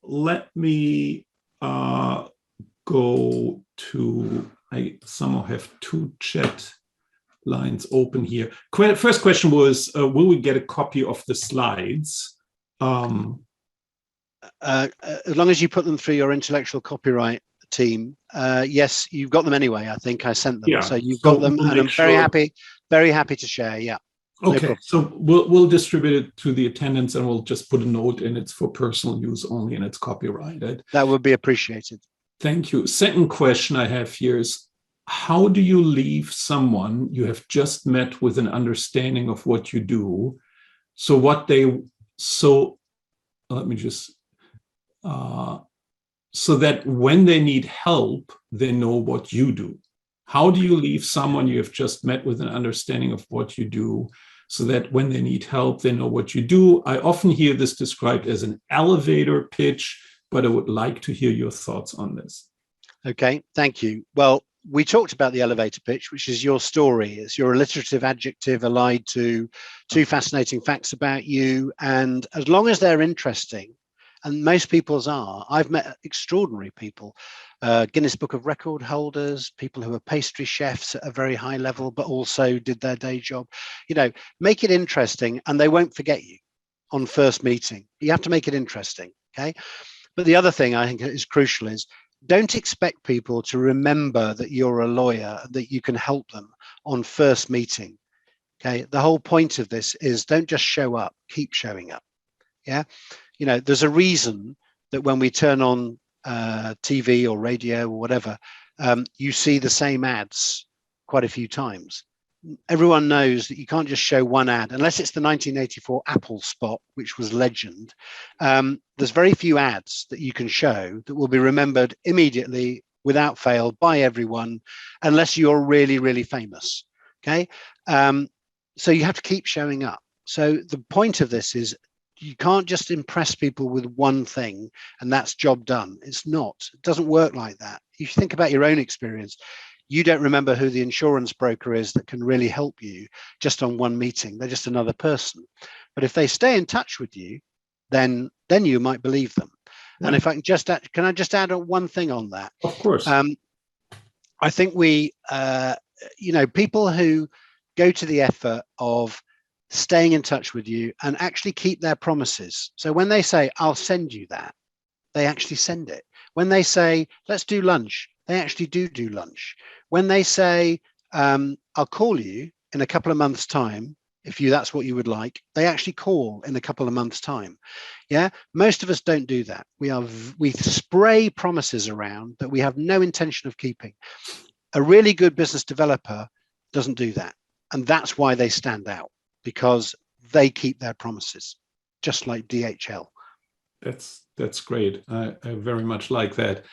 let me go to, I somehow have 2 chat lines open here. First question was, will we get a copy of the slides? As long as you put them through your intellectual copyright team, yes, you've got them anyway. I think I sent them, yeah. So you've got them, and I'm very happy to share. Yeah. No Okay, problem. so we'll distribute it to the attendants, and we'll just put a note in. It's for personal use only, and it's copyrighted. That would be appreciated. Thank you. Second question I have here is, how do you leave someone you have just met with an understanding of what you do? So what they so let me just so that when they need help, they know what you do. How do you leave someone you have just met with an understanding of what you do, so that when they need help, they know what you do? I often hear this described as an elevator pitch, but I would like to hear your thoughts on this. Okay, thank you. Well, we talked about the elevator pitch, which is your story. It's your alliterative adjective allied to two fascinating facts about you. And as long as they're interesting, and most people's are, I've met extraordinary people, Guinness Book of Record holders, people who are pastry chefs at a very high level, but also did their day job. Make it interesting and they won't forget you on first meeting. You have to make it interesting, okay? But the other thing I think is crucial is, don't expect people to remember that you're a lawyer, that you can help them on first meeting. Okay. The whole point of this is, don't just show up, keep showing up. Yeah. There's a reason that when we turn on TV or radio or whatever, you see the same ads quite a few times. Everyone knows that you can't just show one ad unless it's the 1984 Apple spot, which was legend. There's very few ads that you can show that will be remembered immediately without fail by everyone, unless you're really, really famous. Okay. So you have to keep showing up. So the point of this is, you can't just impress people with one thing and that's job done. It's not. It doesn't work like that. If you think about your own experience, you don't remember who the insurance broker is that can really help you just on one meeting. They're just another person. But if they stay in touch with you, then you might believe them. Yeah. And if I can just add, can I just add one thing on that? Of course. I think people who go to the effort of staying in touch with you and actually keep their promises. So when they say, I'll send you that, they actually send it. When they say, let's do lunch, they actually do lunch. When they say, I'll call you in a couple of months' time, if that's what you would like, they actually call in a couple of months' time. Yeah, most of us don't do that. We spray promises around that we have no intention of keeping. A really good business developer doesn't do that. And that's why they stand out, because they keep their promises, just like DHL. That's great. I very much like that.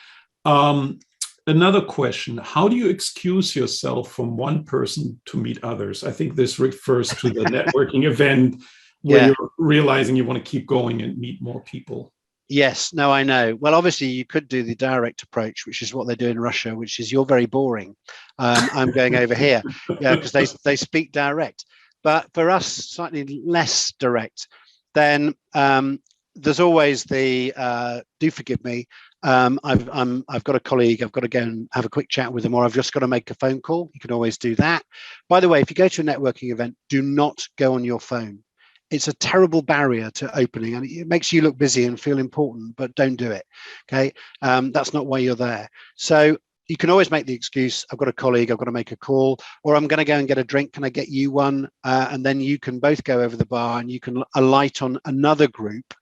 Another question: how do you excuse yourself from one person to meet others? I think this refers to the networking event where you're realizing you want to keep going and meet more people. Yes, no, I know. Well, obviously you could do the direct approach, which is what they do in Russia, which is, you're very boring. I'm going over here. Yeah, because they speak direct. But for us, slightly less direct, then there's always the do forgive me. I've got a colleague, I've got to go and have a quick chat with them, or I've just got to make a phone call. You can always do that. By the way, if you go to a networking event, do not go on your phone. It's a terrible barrier to opening, and it makes you look busy and feel important, but don't do it. Okay. That's not why you're there. So you can always make the excuse, I've got a colleague, I've got to make a call, or I'm going to go and get a drink. Can I get you one? And then you can both go over the bar and you can alight on another group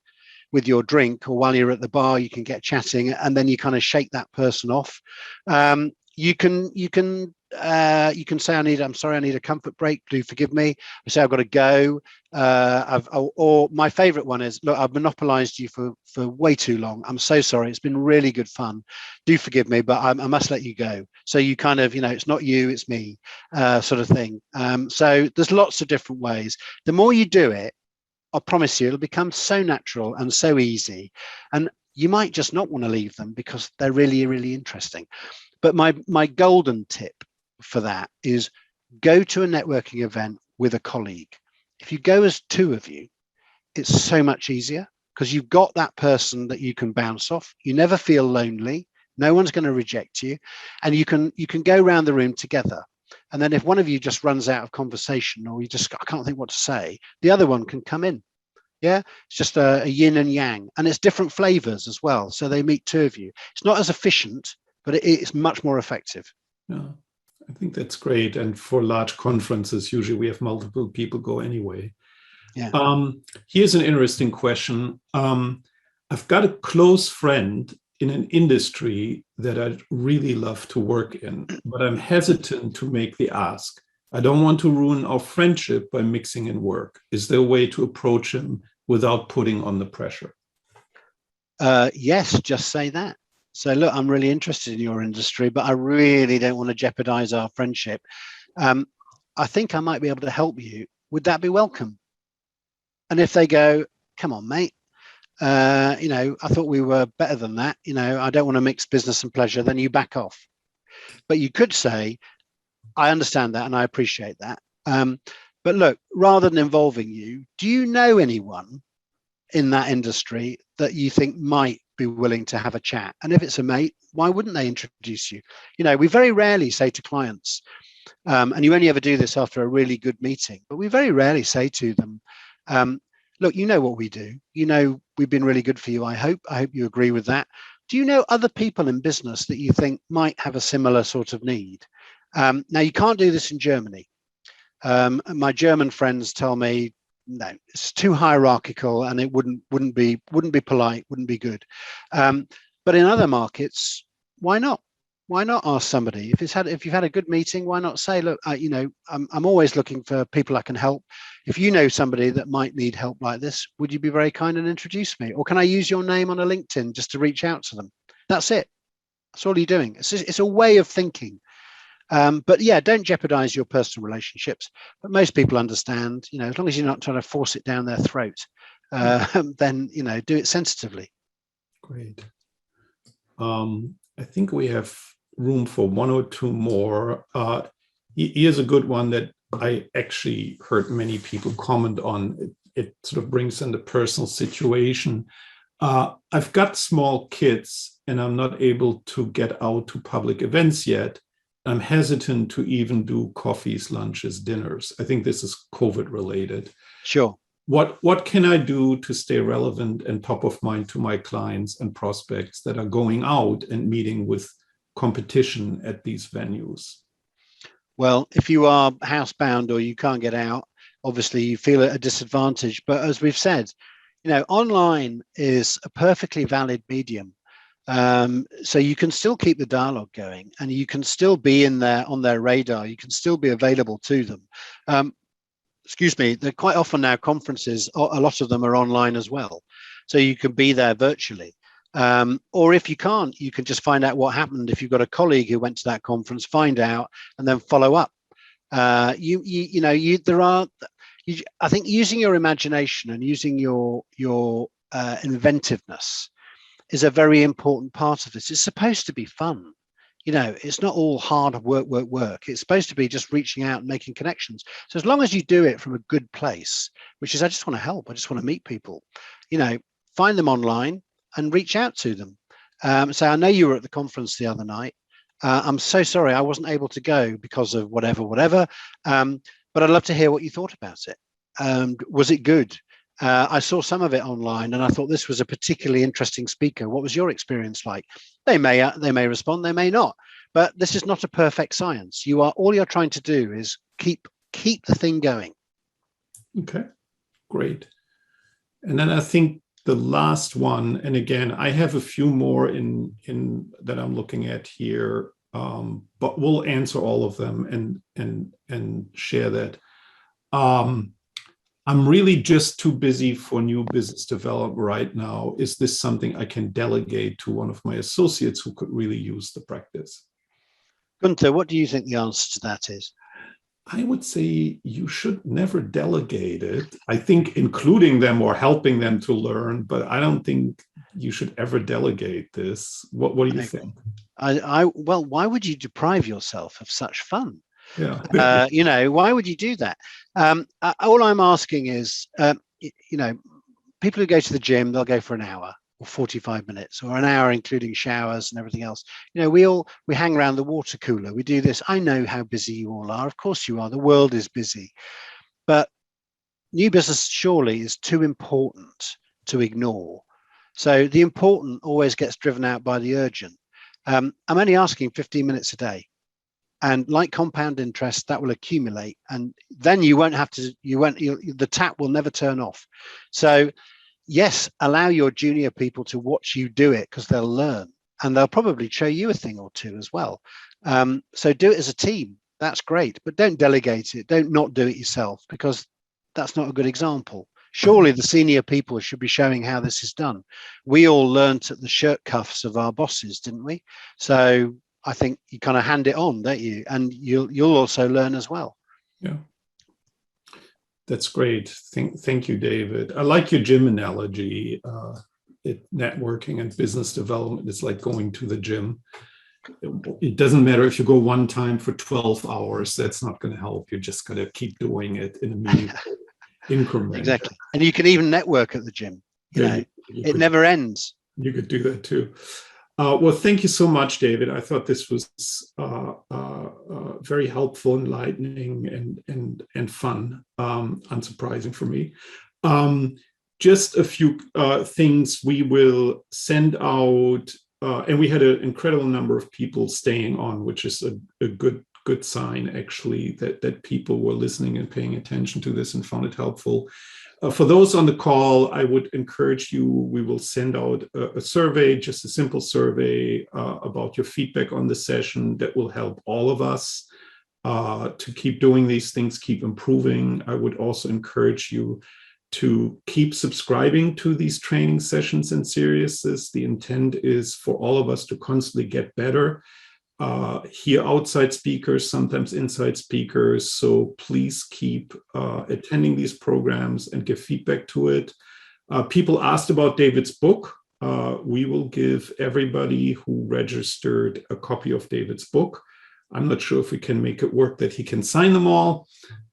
with your drink, or while you're at the bar, you can get chatting, and then you kind of shake that person off. You can say, I'm sorry, I need a comfort break. Do forgive me. I say, I've got to go. Or my favorite one is, look, I've monopolized you for way too long. I'm so sorry. It's been really good fun. Do forgive me, but I must let you go. So you kind of, it's not you, it's me, sort of thing. So there's lots of different ways. The more you do it, I promise you, it'll become so natural and so easy. And you might just not want to leave them because they're really, really interesting. But my golden tip for that is, go to a networking event with a colleague. If you go as two of you, it's so much easier because you've got that person that you can bounce off. You never feel lonely. No one's going to reject you. And you can go around the room together. And then if one of you just runs out of conversation, or I can't think what to say, the other one can come in. Yeah, it's just a yin and yang, and it's different flavors as well. So they meet two of you. It's not as efficient, but it's much more effective. Yeah, I think that's great. And for large conferences, usually we have multiple people go anyway. Yeah. Here's an interesting question. I've got a close friend in an industry that I'd really love to work in, but I'm hesitant to make the ask. I don't want to ruin our friendship by mixing in work. Is there a way to approach him without putting on the pressure? Yes, just say that. So look, I'm really interested in your industry, but I really don't want to jeopardize our friendship. I think I might be able to help you. Would that be welcome? And if they go, come on, mate, I thought we were better than that. I don't want to mix business and pleasure, then you back off. But you could say, I understand that and I appreciate that. But look, rather than involving you, do you know anyone in that industry that you think might be willing to have a chat? And if it's a mate, why wouldn't they introduce you? We very rarely say to clients, and you only ever do this after a really good meeting, but we very rarely say to them, look, you know what we do. We've been really good for you, I hope. I hope you agree with that. Do you know other people in business that you think might have a similar sort of need? Now, you can't do this in Germany. My German friends tell me, no, it's too hierarchical and it wouldn't be polite, wouldn't be good. But in other markets, why not? Why not ask somebody if you've had a good meeting? Why not say, look, I'm always looking for people I can help. If you know somebody that might need help like this, would you be very kind and introduce me? Or can I use your name on a LinkedIn just to reach out to them? That's it. That's all you're doing. It's a way of thinking. But yeah, don't jeopardize your personal relationships. But most people understand, as long as you're not trying to force it down their throat, then, do it sensitively. Great. I think we have room for one or two more. Here's a good one that I actually heard many people comment on. It sort of brings in the personal situation. I've got small kids and I'm not able to get out to public events yet. I'm hesitant to even do coffees, lunches, dinners. I think this is COVID related. Sure. What can I do to stay relevant and top of mind to my clients and prospects that are going out and meeting with competition at these venues? Well, if you are housebound or you can't get out, obviously you feel at a disadvantage. But as we've said, online is a perfectly valid medium. So you can still keep the dialogue going and you can still be on their radar. You can still be available to them. Excuse me, they're quite often now conferences, a lot of them are online as well. So you can be there virtually. Or if you can't, you can just find out what happened. If you've got a colleague who went to that conference, find out and then follow up. I think using your imagination and using your inventiveness is a very important part of this. It's supposed to be fun. It's not all hard work. It's supposed to be just reaching out and making connections. So as long as you do it from a good place, which is, I just want to help, I just want to meet people, find them online and reach out to them. So I know you were at the conference the other night. I'm so sorry I wasn't able to go because of whatever. But I'd love to hear what you thought about it. Was it good? I saw some of it online and I thought this was a particularly interesting speaker. What was your experience like? They may respond, they may not, but this is not a perfect science. All you're trying to do is keep the thing going. Okay, great. And then I think the last one, and again, I have a few more in that I'm looking at here, but we'll answer all of them and share that. I'm really just too busy for new business development right now. Is this something I can delegate to one of my associates who could really use the practice? Gunther, what do you think the answer to that is? I would say you should never delegate it. I think including them or helping them to learn, but I don't think you should ever delegate this. What do you think? Well, why would you deprive yourself of such fun? Yeah. Why would you do that? All I'm asking is, people who go to the gym, they'll go for an hour or 45 minutes or an hour, including showers and everything else. We hang around the water cooler. We do this. I know how busy you all are. Of course you are. The world is busy. But new business surely is too important to ignore. So the important always gets driven out by the urgent. I'm only asking 15 minutes a day. And like compound interest, that will accumulate, and then you won't have to, the tap will never turn off. So yes, allow your junior people to watch you do it, because they'll learn, and they'll probably show you a thing or two as well. So do it as a team. That's great, but don't delegate it. Don't not do it yourself, because that's not a good example. Surely the senior people should be showing how this is done. We all learnt at the shirt cuffs of our bosses, didn't we? So I think you kind of hand it on, don't you? And you'll also learn as well. Yeah. That's great. Thank you, David. I like your gym analogy. Networking and business development is like going to the gym. It doesn't matter if you go one time for 12 hours, that's not going to help. You just got to keep doing it in a meaningful increment. Exactly. And you can even network at the gym. It never ends. You could do that too. Well, thank you so much, David. I thought this was very helpful, enlightening, and fun, unsurprising for me. Just a few things we will send out, and we had an incredible number of people staying on, which is a good sign, actually, that people were listening and paying attention to this and found it helpful. For those on the call, I would encourage you, we will send out a survey, just a simple survey about your feedback on the session that will help all of us to keep doing these things, keep improving. I would also encourage you to keep subscribing to these training sessions and series. The intent is for all of us to constantly get better. Hear outside speakers, sometimes inside speakers. So please keep attending these programs and give feedback to it. People asked about David's book. We will give everybody who registered a copy of David's book. I'm not sure if we can make it work that he can sign them all.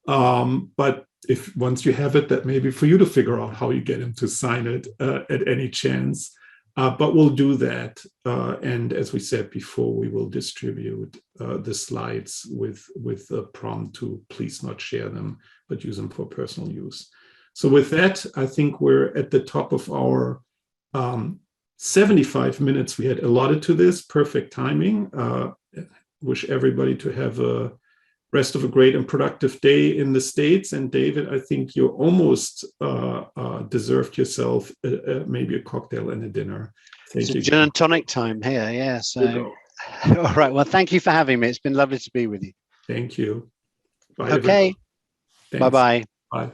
But if once you have it, that may be for you to figure out how you get him to sign it at any chance. But we'll do that. And as we said before, we will distribute the slides with a prompt to please not share them, but use them for personal use. So with that, I think we're at the top of our 75 minutes we had allotted to this. Perfect timing. Wish everybody to have a rest of a great and productive day in the States. And David, I think you almost deserved yourself maybe a cocktail and a dinner. It's a gin and tonic time here, yeah. So, all right. Well, thank you for having me. It's been lovely to be with you. Thank you. Bye. Okay. Bye-bye. Bye.